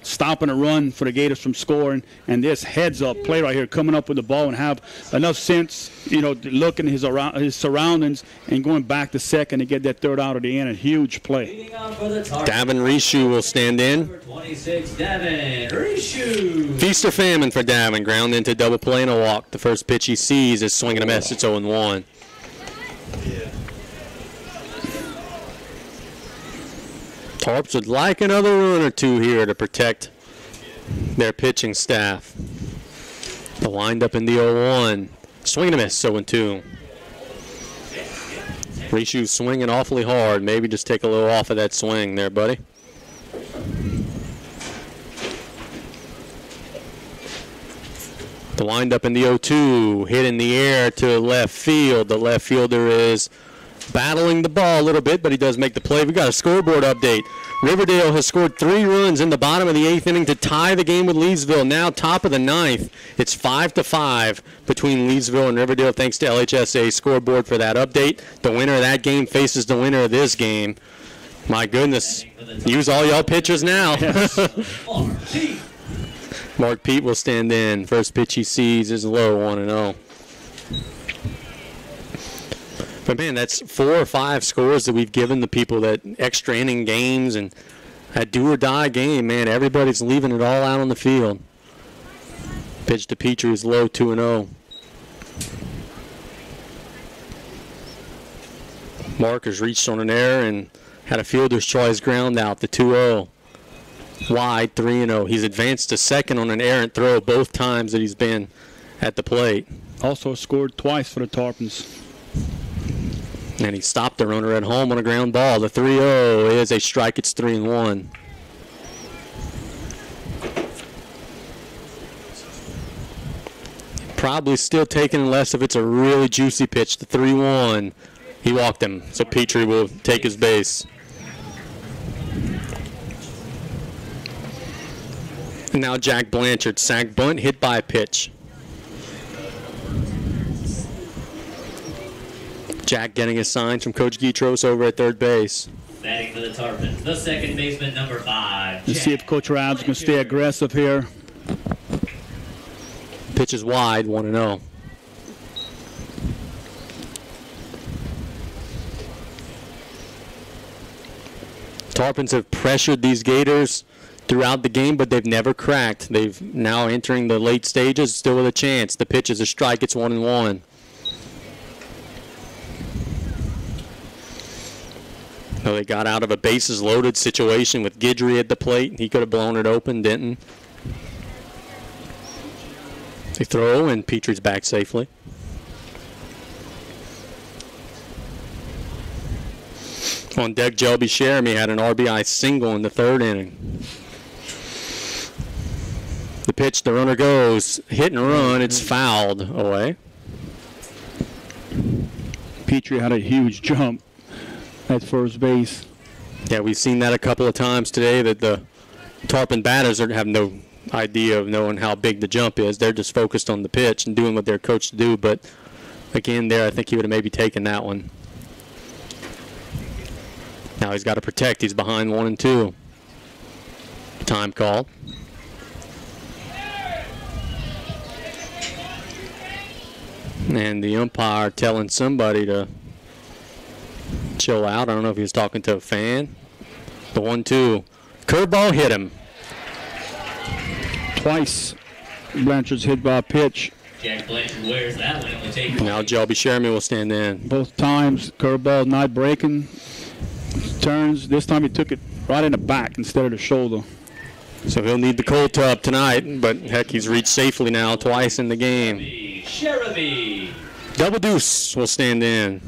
stopping a run for the Gators from scoring, and this heads-up play right here, coming up with the ball and have enough sense, looking at his surroundings and going back to second to get that 3rd out of the inning. Huge play. Davin Rishu will stand in. 26, Davin Rishu. Feast or famine for Davin. Ground into double play and a walk. The first pitch he sees is swinging a miss. It's 0-1. Tarps would like another run or 2 here to protect their pitching staff. The windup in the 0-1. Swing and a miss, 0-2. Rishu swinging awfully hard. Maybe just take a little off of that swing there, buddy. The windup in the 0-2. Hit in the air to left field. The left fielder is battling the ball a little bit, but he does make the play. We got a scoreboard update. Riverdale has scored 3 runs in the bottom of the 8th inning to tie the game with Leesville. Now top of the 9th. It's 5-5 between Leesville and Riverdale, thanks to LHSA scoreboard for that update. The winner of that game faces the winner of this game. My goodness. Use all y'all pitchers now. Mark Pete will stand in. First pitch he sees is low, 1-0. But, man, that's 4 or 5 scores that we've given the people that extra inning games and that do-or-die game, man. Everybody's leaving it all out on the field. Pitch to Petrie is low, 2-0. Mark has reached on an error and had a fielder's choice ground out, the 2-0. Wide, 3-0. He's advanced to second on an errant throw both times that he's been at the plate. Also scored twice for the Tarpons. And he stopped the runner at home on a ground ball. The 3-0 is a strike. It's 3-1. Probably still taking unless if it's a really juicy pitch. The 3-1. He walked him, so Petrie will take his base. And now Jack Blanchard, sack bunt, hit by a pitch. Jack getting his signs from Coach Guitros over at third base. Batting for the Tarpons, the second baseman, number 5. Let's see if Coach Rab's going to stay aggressive here. Pitch is wide, 1-0. Tarpons have pressured these Gators throughout the game, but they've never cracked. They've now entering the late stages, still with a chance. The pitch is a strike. It's 1-1. No, they got out of a bases-loaded situation with Guidry at the plate. He could have blown it open, didn't. They throw, and Petrie's back safely. On deck, Jelby Sheremy had an RBI single in the third inning. The pitch, the runner goes, hit and run, it's fouled away. Petrie had a huge jump at first base. Yeah, we've seen that a couple of times today, that the Tarpon batters have no idea of knowing how big the jump is. They're just focused on the pitch and doing what they're coached to do. But again, there, I think he would have maybe taken that one. Now he's got to protect. He's behind 1-2. Time call. And the umpire telling somebody to chill out. I don't know if he was talking to a fan. The 1-2. Curveball hit him. Twice Blanchard's hit by a pitch. Jack Blanchard wears that one. Will take Now Jelby Sheremy will stand in. Both times, curveball not breaking. Turns. This time he took it right in the back instead of the shoulder. So he'll need the cold tub tonight, but heck, he's reached safely now twice in the game. Sheremy. Double Deuce will stand in.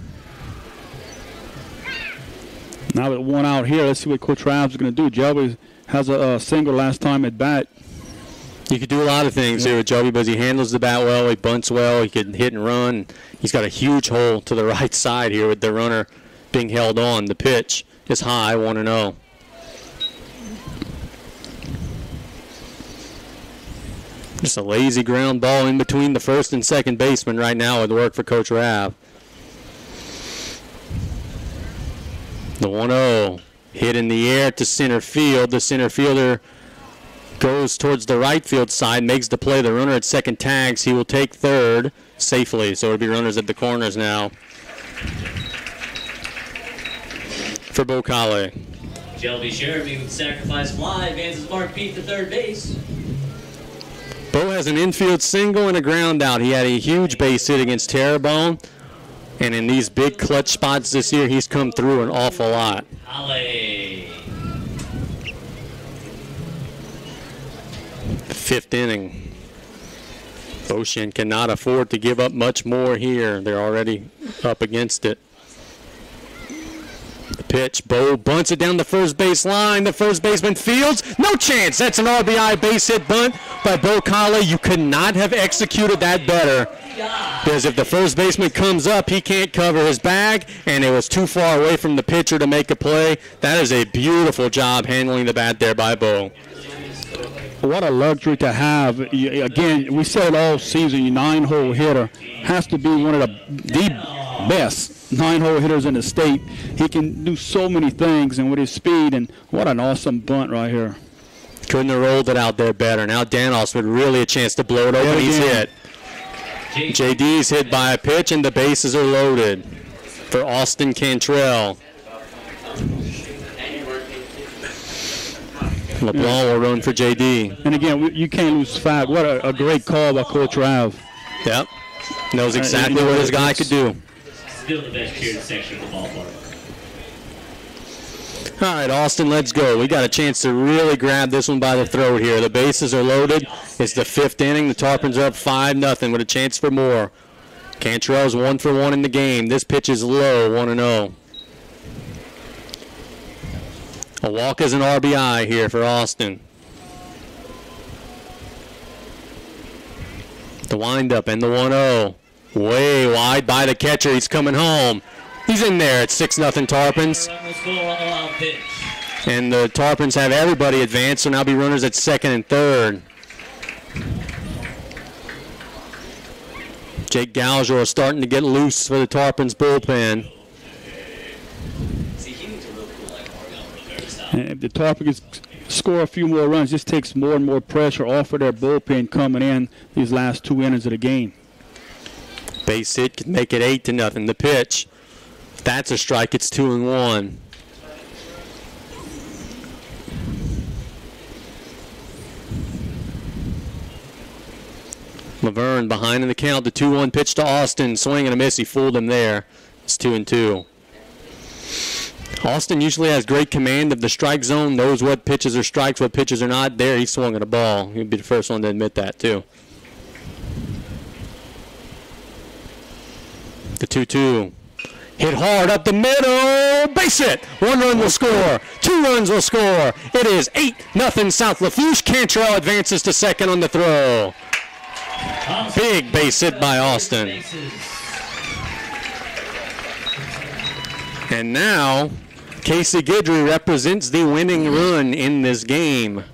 Now with one out here, let's see what Coach Rab's is going to do. Jelby has a single last time at bat. He could do a lot of things here with Jelby, but he handles the bat well, he bunts well, he can hit and run. He's got a huge hole to the right side here with the runner being held on. The pitch is high, 1-0. Just a lazy ground ball in between the first and second baseman right now would work for Coach Rab. The 1-0 hit in the air to center field. The center fielder goes towards the right field side, makes the play. The runner at second tags. He will take third safely. So it'll be runners at the corners now for Beau. Jelby Sheremy with sacrifice fly advances Mark Pete to third base. Beau has an infield single and a ground out. He had a huge base hit against Terrebonne, and in these big clutch spots this year, he's come through an awful lot. Fifth inning. Beauchene cannot afford to give up much more here. They're already up against it. The pitch, Beau bunts it down the first base line. The first baseman fields. No chance. That's an RBI base hit bunt by Beau. You could not have executed that better. Because if the first baseman comes up, he can't cover his bag, and it was too far away from the pitcher to make a play. That is a beautiful job handling the bat there by Beau. What a luxury to have. Again, we said all season, your 9-hole hitter has to be one of the best 9-hole hitters in the state. He can do so many things, and with his speed, and what an awesome bunt right here. Couldn't have rolled it out there better. Now Danos with really a chance to blow it open. He's hit. JD's hit by a pitch, and the bases are loaded for Austin Cantrell. LeBlanc will run for JD. And again, you can't lose 5. What a great call by Coach Rav. Yep. Knows exactly what his guy could do. Still the best cheered section of the ballpark. All right, Austin, let's go. We got a chance to really grab this one by the throat here. The bases are loaded. It's the 5th inning. The Tarpons are up 5-0 with a chance for more. Cantrell's 1 for 1 in the game. This pitch is low, 1-0. A walk is an RBI here for Austin. The windup and the 1-0. Way wide by the catcher. He's coming home. He's in there at 6-0 Tarpons. And the Tarpons have everybody advanced, so now be runners at 2nd and 3rd. Jake Gauger is starting to get loose for the Tarpons bullpen. And if the Tarpons score a few more runs, just takes more and more pressure off of their bullpen coming in these last 2 innings of the game. Base hit could make it 8-0. The pitch. If that's a strike, it's 2-1. Laverne behind in the count. The 2-1 pitch to Austin. Swing and a miss. He fooled him there. It's 2-2. Austin usually has great command of the strike zone, knows what pitches are strikes, what pitches are not. There, he swung at a ball. He'd be the first one to admit that, too. The 2-2. Hit hard up the middle. Base hit. 1 run will score. 2 runs will score. It is 8-0 South Lafourche. Cantrell advances to 2nd on the throw. Big base hit by Austin. And now, Casey Guidry represents the winning run in this game.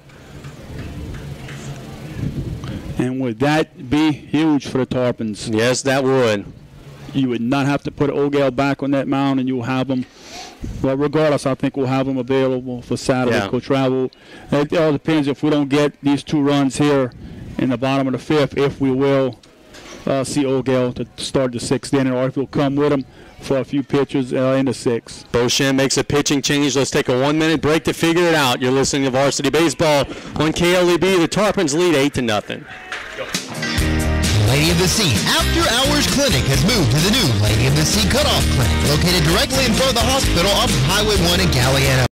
And would that be huge for the Tarpons? Yes, that would. You would not have to put O'Gale back on that mound, and you'll have them. Well, regardless, I think we'll have them available for Saturday. Yeah. Coach Travel. It all depends if we don't get these 2 runs here in the bottom of the 5th, if we will see O'Gale to start the 6th inning, or if we'll come with them for a few pitches in the 6th. Beau makes a pitching change. Let's take a 1-minute break to figure it out. You're listening to Varsity Baseball on KLEB. The Tarpons lead 8-0. Lady of the Sea After Hours Clinic has moved to the new Lady of the Sea Cutoff Clinic, located directly in front of the hospital off Highway 1 in Galliano.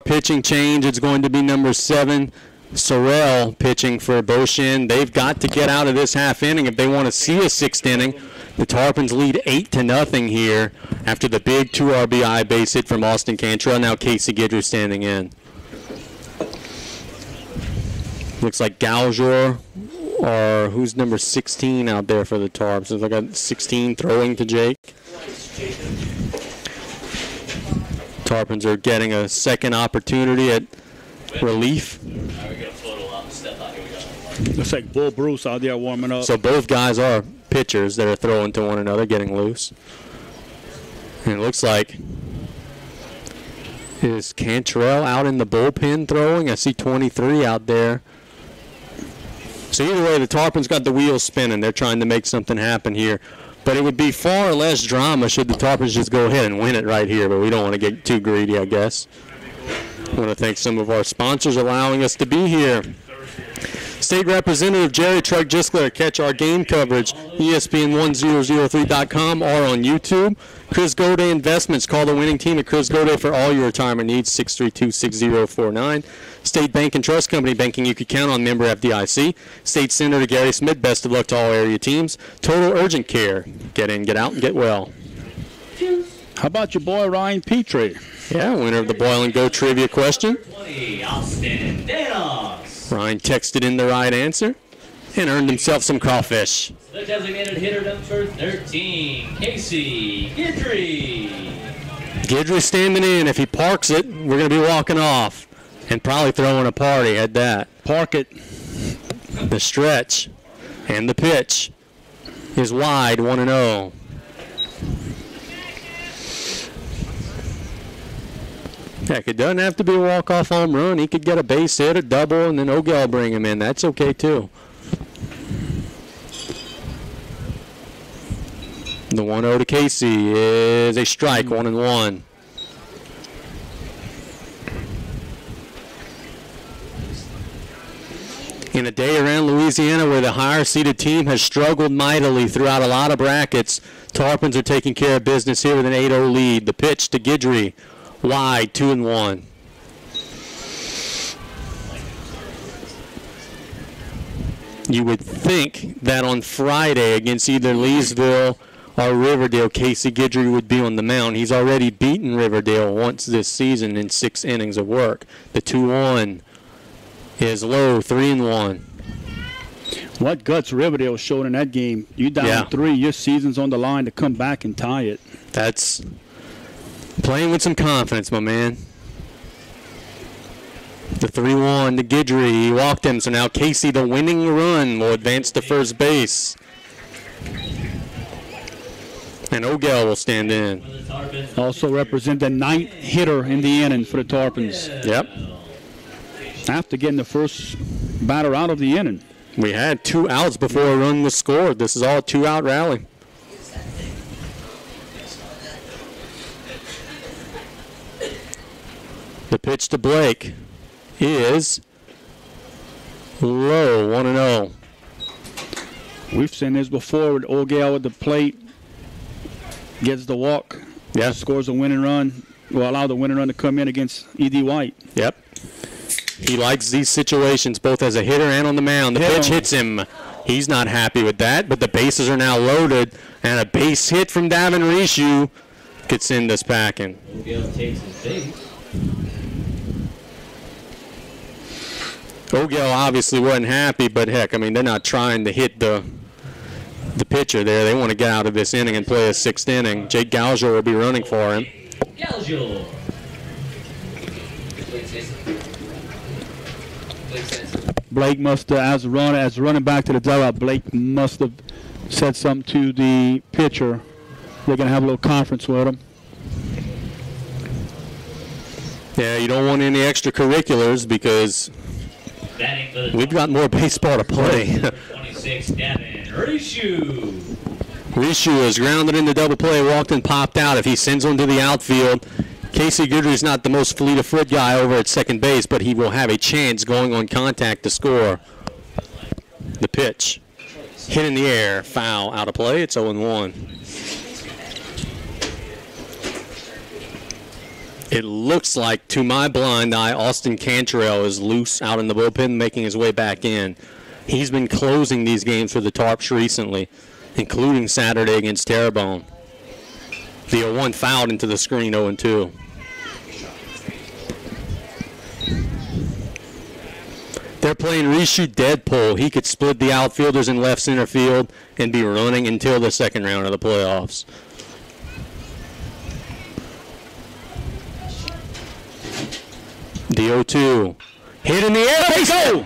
Pitching change, it's going to be number 7, Sorrell, pitching for Beau. They've got to get out of this half inning if they want to see a 6th inning. The Tarpons lead 8-0 here after the big 2 RBI base hit from Austin Cantrell. Now Casey Guidry standing in. Looks like Gauger, or who's number 16 out there for the Tarps? Looks like a 16 throwing to Jake. Tarpons are getting a 2nd opportunity at relief. Looks like Bull Bruce out there warming up. So both guys are pitchers that are throwing to one another, getting loose. And it looks like, is Cantrell out in the bullpen throwing? I see 23 out there. So either way, the Tarpons got the wheels spinning. They're trying to make something happen here. But it would be far less drama should the Tarpons just go ahead and win it right here. But we don't want to get too greedy, I guess. I want to thank some of our sponsors allowing us to be here. State Representative Jerry Truck Gisler. Catch our game coverage, ESPN1003.com or on YouTube. Chris Goday Investments. Call the winning team at Chris Goday for all your retirement needs, 632-6049. State Bank and Trust Company, banking you could count on, member FDIC. State Senator Gary Smith, best of luck to all area teams. Total Urgent Care. Get in, get out, and get well. How about your boy Ryan Petrie? Yeah, winner of the Boil and Go trivia question. 20, Austin Danox. Ryan texted in the right answer and earned himself some crawfish. The designated hitter number 13, Casey Guidry. Guidry standing in. If he parks it, we're going to be walking off and probably throwing a party at that. Park it. The stretch and the pitch is wide, 1-0. Heck, it doesn't have to be a walk-off home run. He could get a base hit, a double, and then Ogel bring him in. That's okay, too. The 1-0 to Casey is a strike, 1-1. In a day around Louisiana where the higher-seeded team has struggled mightily throughout a lot of brackets, Tarpons are taking care of business here with an 8-0 lead. The pitch to Guidry, wide, 2-1. You would think that on Friday against either Leesville or Riverdale, Casey Guidry would be on the mound. He's already beaten Riverdale once this season in 6 innings of work. The 2-1 is low, 3-1. What guts Riverdale showed in that game. You down 3, your season's on the line to come back and tie it. That's playing with some confidence, my man. The 3-1 to Guidry. He walked him, so now Casey, the winning run, will advance to first base. And Ogel will stand in. Also represent the 9th hitter in the inning for the Tarpons. Yep. After getting the first batter out of the inning. We had 2 outs before a run was scored. This is all a 2-out rally. The pitch to Blake is low, 1-0. We've seen this before with Ogel at the plate. Gets the walk. Yeah. Scores a winning run. Will allow the winning run to come in against E.D. White. Yep. He likes these situations both as a hitter and on the mound. The pitch hits him. He's not happy with that, but the bases are now loaded, and a base hit from Davin Rishu could send us packing. Ogel takes his base. Ogel obviously wasn't happy, but heck, I mean, they're not trying to hit the pitcher there. They want to get out of this inning and play a 6th inning. Jake Gauger will be running for him. Gauger. Blake must have, as running back to the dugout, Blake must have said something to the pitcher. They're going to have a little conference with him. Yeah, you don't want any extracurriculars because we've got more baseball to play. 26, Davin Rishu. Rishu is grounded into double play, walked and popped out. If he sends one to the outfield, Casey Guidry is not the most fleet of foot guy over at second base, but he will have a chance going on contact to score. The pitch. Hit in the air, foul, out of play. It's 0-1. It looks like, to my blind eye, Austin Cantrell is loose out in the bullpen, making his way back in. He's been closing these games for the Tarps recently, including Saturday against Terrebonne. The 0-1 fouled into the screen, 0-2. They're playing Rishu Deadpool. He could split the outfielders in left center field and be running until the second round of the playoffs. The 0-2. Hit in the air. Base hit.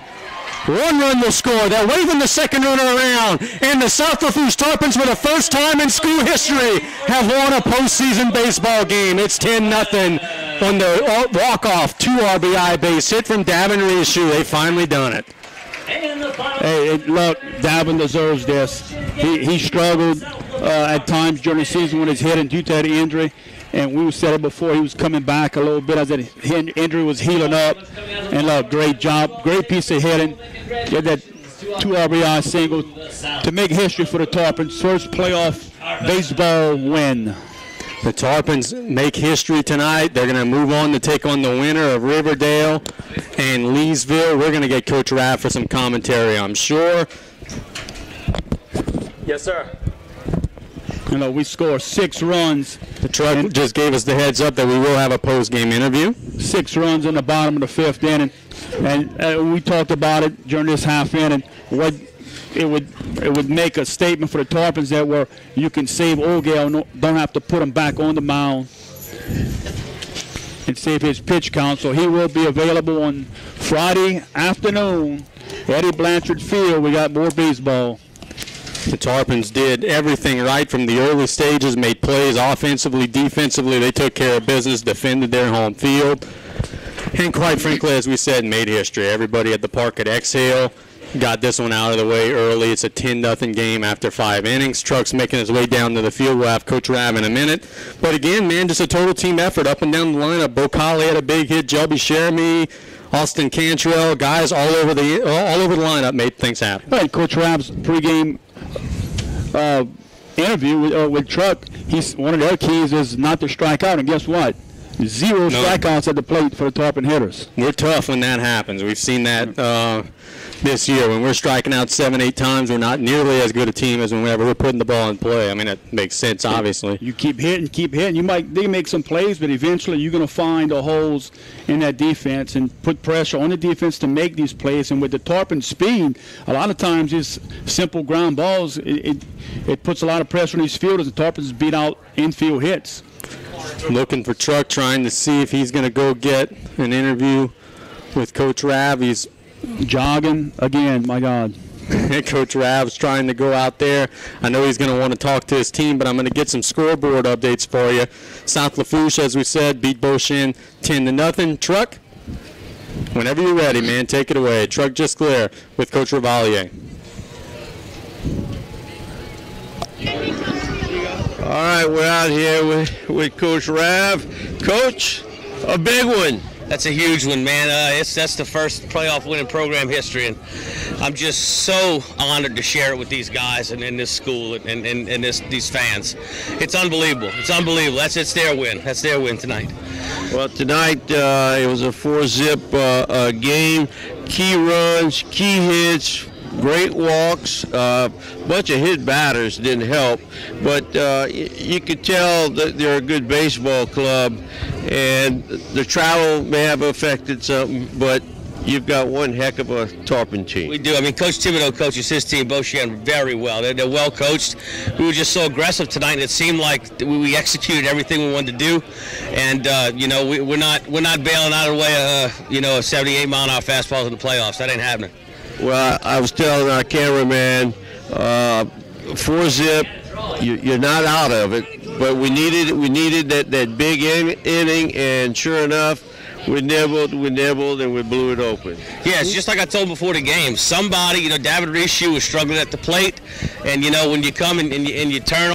1 run will score. They're waving the second runner around. And the South Lafourche Tarpons, for the first time in school history, have won a postseason baseball game. It's 10-0 on the walk-off 2 RBI base hit from Davin Rishu. They've finally done it. Hey, look, Davin deserves this. He struggled at times during the season with his hitting due to that injury. And we said it before, he was coming back a little bit as that injury was healing up. And look, great job, great piece of hitting. He had that 2 RBI single to make history for the Tarpons. First playoff baseball win. The Tarpons make history tonight. They're going to move on to take on the winner of Riverdale and Leesville. We're going to get Coach Rabb for some commentary, I'm sure. Yes, sir. You know, we scored 6 runs. The truck just gave us the heads up that we will have a post-game interview. 6 runs in the bottom of the 5th inning. And we talked about it during this half inning. What it would make a statement for the Tarpons that where you can save Ogale, don't have to put him back on the mound and save his pitch count. So he will be available on Friday afternoon, Eddie Blanchard Field. We got more baseball. The Tarpons did everything right from the early stages, made plays offensively, defensively. They took care of business, defended their home field, and quite frankly, as we said, made history. Everybody at the park could exhale, got this one out of the way early. It's a 10-0 game after 5 innings. Truck's making his way down to the field. We'll have Coach Rabb in a minute. But again, man, just a total team effort up and down the lineup. Beau had a big hit. Jelby Sheremy, Austin Cantrell, guys all over the lineup made things happen. Right, Coach Rabb's pregame interview with Truck, one of their keys is not to strike out, and guess what? 0 strikeouts at the plate for the Tarpon hitters. We're tough when that happens. We've seen that this year. When we're striking out 7-8 times, we're not nearly as good a team as whenever we're putting the ball in play. I mean, that makes sense, obviously. You keep hitting. They make some plays, but eventually you're going to find the holes in that defense and put pressure on the defense to make these plays. And with the Tarpon speed, a lot of times these simple ground balls, it puts a lot of pressure on these fielders. The Tarpons beat out infield hits. Looking for Truck, trying to see if he's going to go get an interview with Coach Rabb. He's jogging again, my God. Coach Rabb's trying to go out there. I know he's going to want to talk to his team, but I'm going to get some scoreboard updates for you. South Lafourche, as we said, beat Beau 10-0. Truck, whenever you're ready, man, take it away. Truck just clear with Coach Revalier. All right, we're out here with Coach Rabb. Coach, a big one. That's a huge one, man. That's the first playoff win in program history, and I'm just so honored to share it with these guys and in this school and these fans. It's unbelievable. It's unbelievable. It's their win. That's their win tonight. Well, tonight it was a 4-zip game. Key runs, key hits, great walks, bunch of hit batters didn't help, but you could tell that they're a good baseball club, and the travel may have affected something, but you've got one heck of a Tarpon team. We do. I mean, Coach Thibodeau coaches his team, Beau very well. They're well coached. We were just so aggressive tonight, and it seemed like we executed everything we wanted to do. And we're not bailing out of the way a 78-mile-an-hour fastball in the playoffs. That ain't happening. Well, I was telling our cameraman, 4-zip, you're not out of it, but we needed that big inning, and sure enough, we nibbled, and we blew it open. Yeah, it's just like I told before the game. Somebody, David Rishu was struggling at the plate, and when you come and you turn,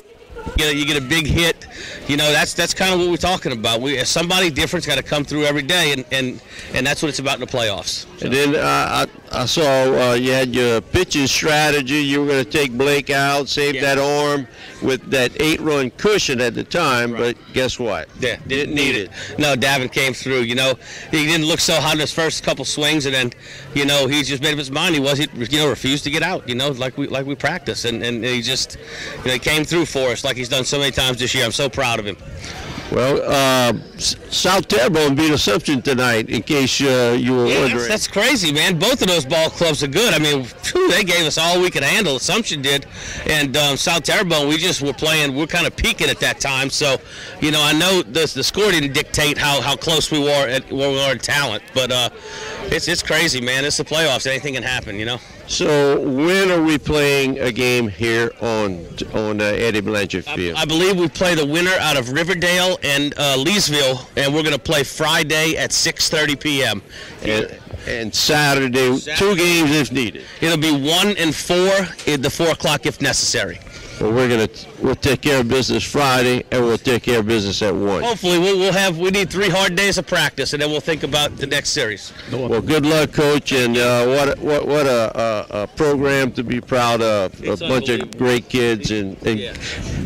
you get a big hit. That's kind of what we're talking about. Somebody different's got to come through every day, and that's what it's about in the playoffs. So. And then I saw you had your pitching strategy. You were going to take Blake out, save that arm with that 8-run cushion at the time, right. But guess what? Yeah, didn't need it. No, Davin came through. He didn't look so hot in his first couple swings, and then he just made up his mind. He refused to get out. Like we practice, and he just he came through for us like he's done so many times this year. I'm so proud of him. Well, South Tarpons beat Assumption tonight, in case you were wondering. That's crazy, man. Both of those ball clubs are good. I mean, they gave us all we could handle. Assumption did. And South Tarpons, we just were playing. We're kind of peaking at that time. So, I know the score didn't dictate how close we were in talent. But it's crazy, man. It's the playoffs. Anything can happen, So when are we playing a game here on Eddie Blanchard Field? I believe we play the winner out of Riverdale and Leesville, and we're going to play Friday at 6:30 p.m. And Saturday, 2 games if needed. It'll be 1 and 4 at the 4 o'clock if necessary. Well, we'll take care of business Friday, and we'll take care of business at 1. Hopefully, we need 3 hard days of practice, and then we'll think about the next series. Well, good luck, Coach, and what a program to be proud of. It's a bunch of great kids and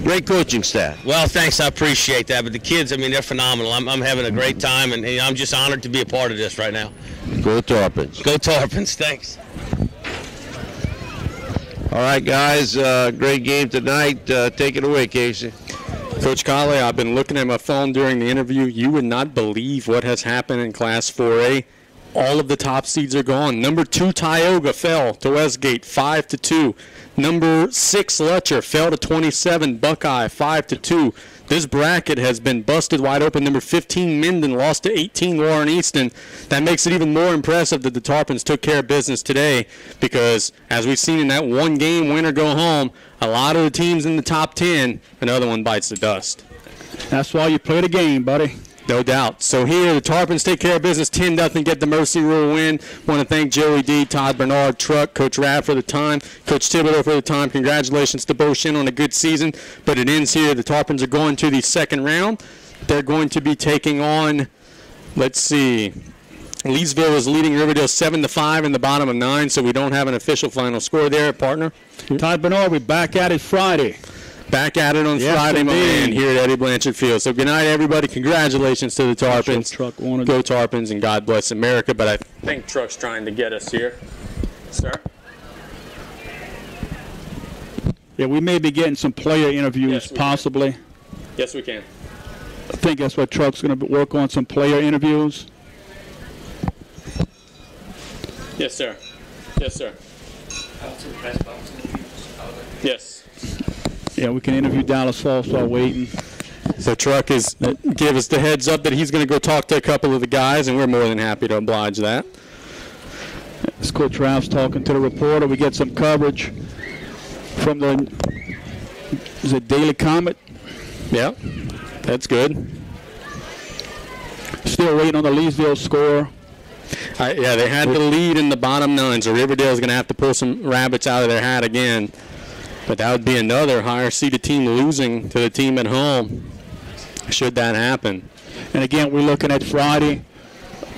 great coaching staff. Well, thanks. I appreciate that. But the kids, I mean, they're phenomenal. I'm having a great time, and I'm just honored to be a part of this right now. Go Tarpons. Go Tarpons. Thanks. All right, guys, great game tonight. Take it away, Casey. Coach Colley, I've been looking at my phone during the interview. You would not believe what has happened in Class 4A. All of the top seeds are gone. Number 2, Tioga, fell to Westgate, 5-2. Number 6, Letcher, fell to 27, Buckeye, 5-2. This bracket has been busted wide open. Number 15, Minden, lost to 18, Warren Easton. That makes it even more impressive that the Tarpons took care of business today because, as we've seen in that one game, win or go home, a lot of the teams in the top 10, another one bites the dust. That's why you play the game, buddy. No doubt. So here, the Tarpons take care of business. 10-0, get the Mercy Rule win. Want to thank Joey D, Todd Bernard, Truck, Coach Rabb for the time, Coach Thibodeau for the time. Congratulations to Beau Chene on a good season. But it ends here. The Tarpons are going to the second round. They're going to be taking on, let's see, Leesville is leading Riverdale 7-5 in the bottom of 9, so we don't have an official final score there, partner. Todd Bernard, we're back at it Friday. Back at it on Friday, my man, here at Eddie Blanchard Field. So good night, everybody. Congratulations to the Tarpons. Go Tarpons, and God bless America. But I think Truck's trying to get us here. Sir? Yeah, we may be getting some player interviews, possibly. Yes, we can. I think that's what Truck's going to work on, some player interviews. Yes, sir. Yes, sir. Yes. Yeah, we can interview Dallas Falls while waiting. So Truck is give us the heads up that he's going to go talk to a couple of the guys, and we're more than happy to oblige that. As Coach Ralph's talking to the reporter, we get some coverage from the Daily Comet. Yeah, that's good. Still waiting on the Leesville score. Yeah, they had the lead in the bottom 9, so Riverdale's going to have to pull some rabbits out of their hat again. But that would be another higher-seeded team losing to the team at home, should that happen. And again, we're looking at Friday.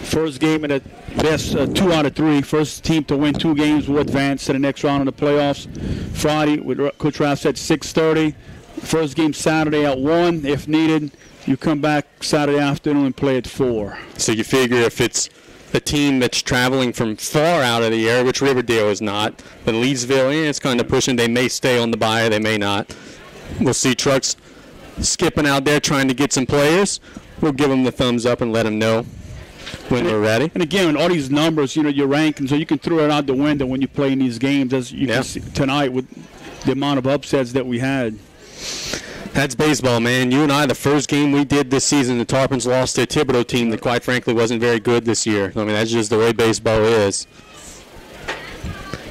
First game in the best 2 out of 3. First team to win 2 games will advance to the next round of the playoffs. Friday, Coach Ralph said 6:30. First game Saturday at 1. If needed, you come back Saturday afternoon and play at 4. So you figure if it's a team that's traveling from far out of the area, which Riverdale is not, but Leesville, it's kind of pushing. They may stay on the bye, they may not. We'll see Trucks skipping out there trying to get some players. We'll give them the thumbs up and let them know when we're ready. And again, all these numbers, your rankings, so you can throw it out the window when you play in these games, as you can see tonight with the amount of upsets that we had. That's baseball, man. You and I, the first game we did this season, the Tarpons lost to a Thibodeau team that, quite frankly, wasn't very good this year. I mean, that's just the way baseball is.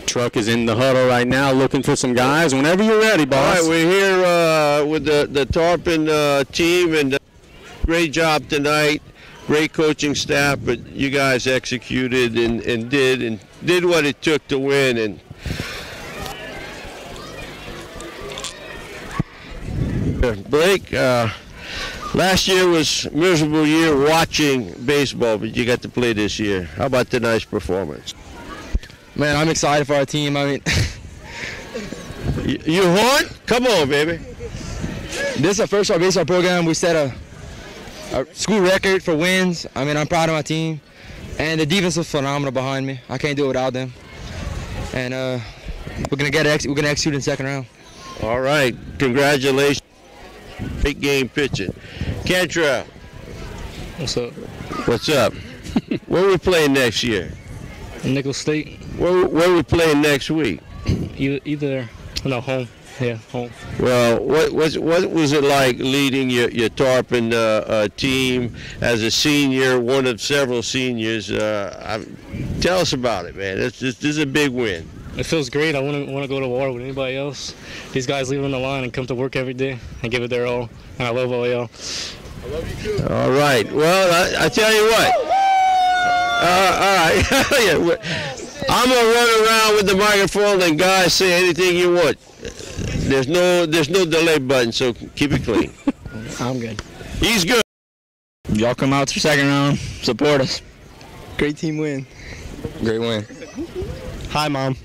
Truck is in the huddle right now looking for some guys. Whenever you're ready, boss. All right, we're here with the Tarpon team, and great job tonight. Great coaching staff, but you guys executed and did what it took to win. And Blake, last year was a miserable year watching baseball, but you got to play this year. How about tonight's performance? Man, I'm excited for our team. I mean, you horn? Come on, baby. This is our first baseball program. We set a school record for wins. I mean, I'm proud of my team, and the defense is phenomenal behind me. I can't do it without them. And we're gonna execute in the second round. All right, congratulations. Great game pitching. Cantrell. What's up? What's up? Where are we playing next year? Nickel State. Where are we playing next week? Home. Yeah, home. Well, what was it like leading your Tarpon team as a senior, one of several seniors? Tell us about it, man. This is a big win. It feels great. I wouldn't want to go to war with anybody else. These guys leave on the line and come to work every day and give it their all. And I love OAL. I love you too. All right. Well, I tell you what. All right. I'm going to run around with the microphone and guys say anything you want. There's no delay button, so keep it clean. I'm good. He's good. Y'all come out to the second round, support us. Great team win. Great win. Hi, Mom.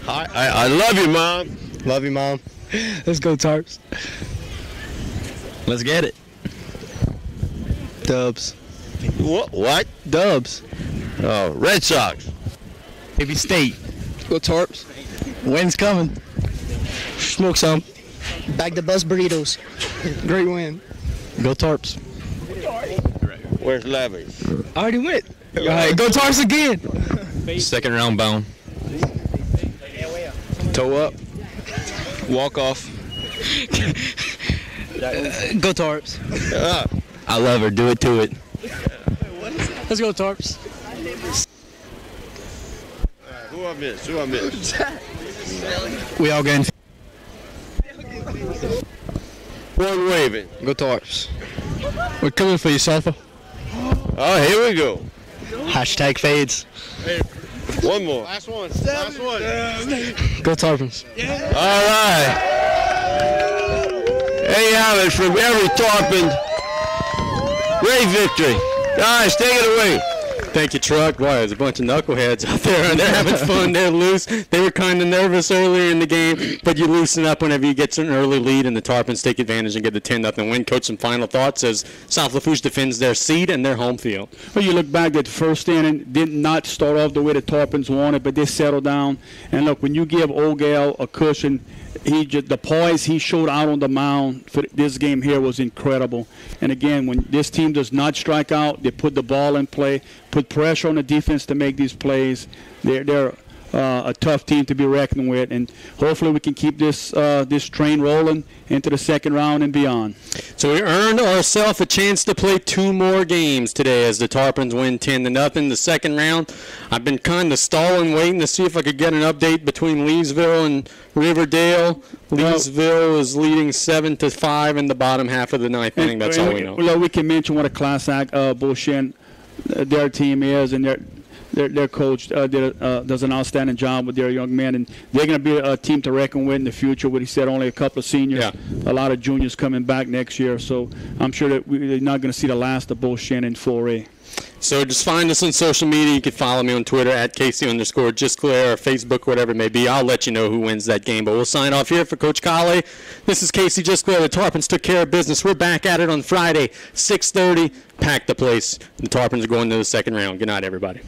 Hi. I love you, Mom. Love you, Mom. Let's go, Tarps. Let's get it. Dubs. What? Dubs. Oh, Red Sox. Navy State. Go Tarps. Win's coming. Smoke some. Bag the bus burritos. Great win. Go Tarps. Where's Labby? I already went. All right, go Tarps again. Second round bound. Toe up. Walk off. Go Tarps. I love her. Do it to it. Let's go Tarps. Who I missed? We all getting. One waving. Go Tarps. We're coming for you, Sulfur. Oh, here we go. Hashtag fades. One more. Last one. Go Tarpons. All right. There you have it from every Tarpon. Great victory. Guys, take it away. Thank you, Truck. Boy, there's a bunch of knuckleheads out there, and they're having fun. They're loose. They were kind of nervous earlier in the game, but you loosen up whenever you get an early lead, and the Tarpons take advantage and get the 10-0 win. Coach, some final thoughts as South Lafourche defends their seed and their home field. Well, you look back at the first inning, did not start off the way the Tarpons wanted, but they settled down. And look, when you give Ogal a cushion, the poise he showed out on the mound for this game here was incredible. And again, when this team does not strike out, they put the ball in play, put pressure on the defense to make these plays. They're a tough team to be reckoned with, and hopefully we can keep this train rolling into the second round and beyond. So we earned ourselves a chance to play 2 more games today as the Tarpons win 10-0. The second round, I've been kind of stalling, waiting to see if I could get an update between Leesville and Riverdale. Leesville is leading 7-5 in the bottom half of the ninth inning. That's all we know. Well, we can mention what a class act Beau their team is, and their coach does an outstanding job with their young men, and they're going to be a team to reckon with in the future. What he said, only a couple of seniors, a lot of juniors coming back next year, so I'm sure that we're not going to see the last of Beau in 4A. So just find us on social media. You can follow me on Twitter at Casey_JustClair or Facebook, whatever it may be. I'll let you know who wins that game. But we'll sign off here for Coach Colley. This is Casey JustClair. The Tarpons took care of business. We're back at it on Friday, 6:30. Pack the place. The Tarpons are going to the second round. Good night, everybody.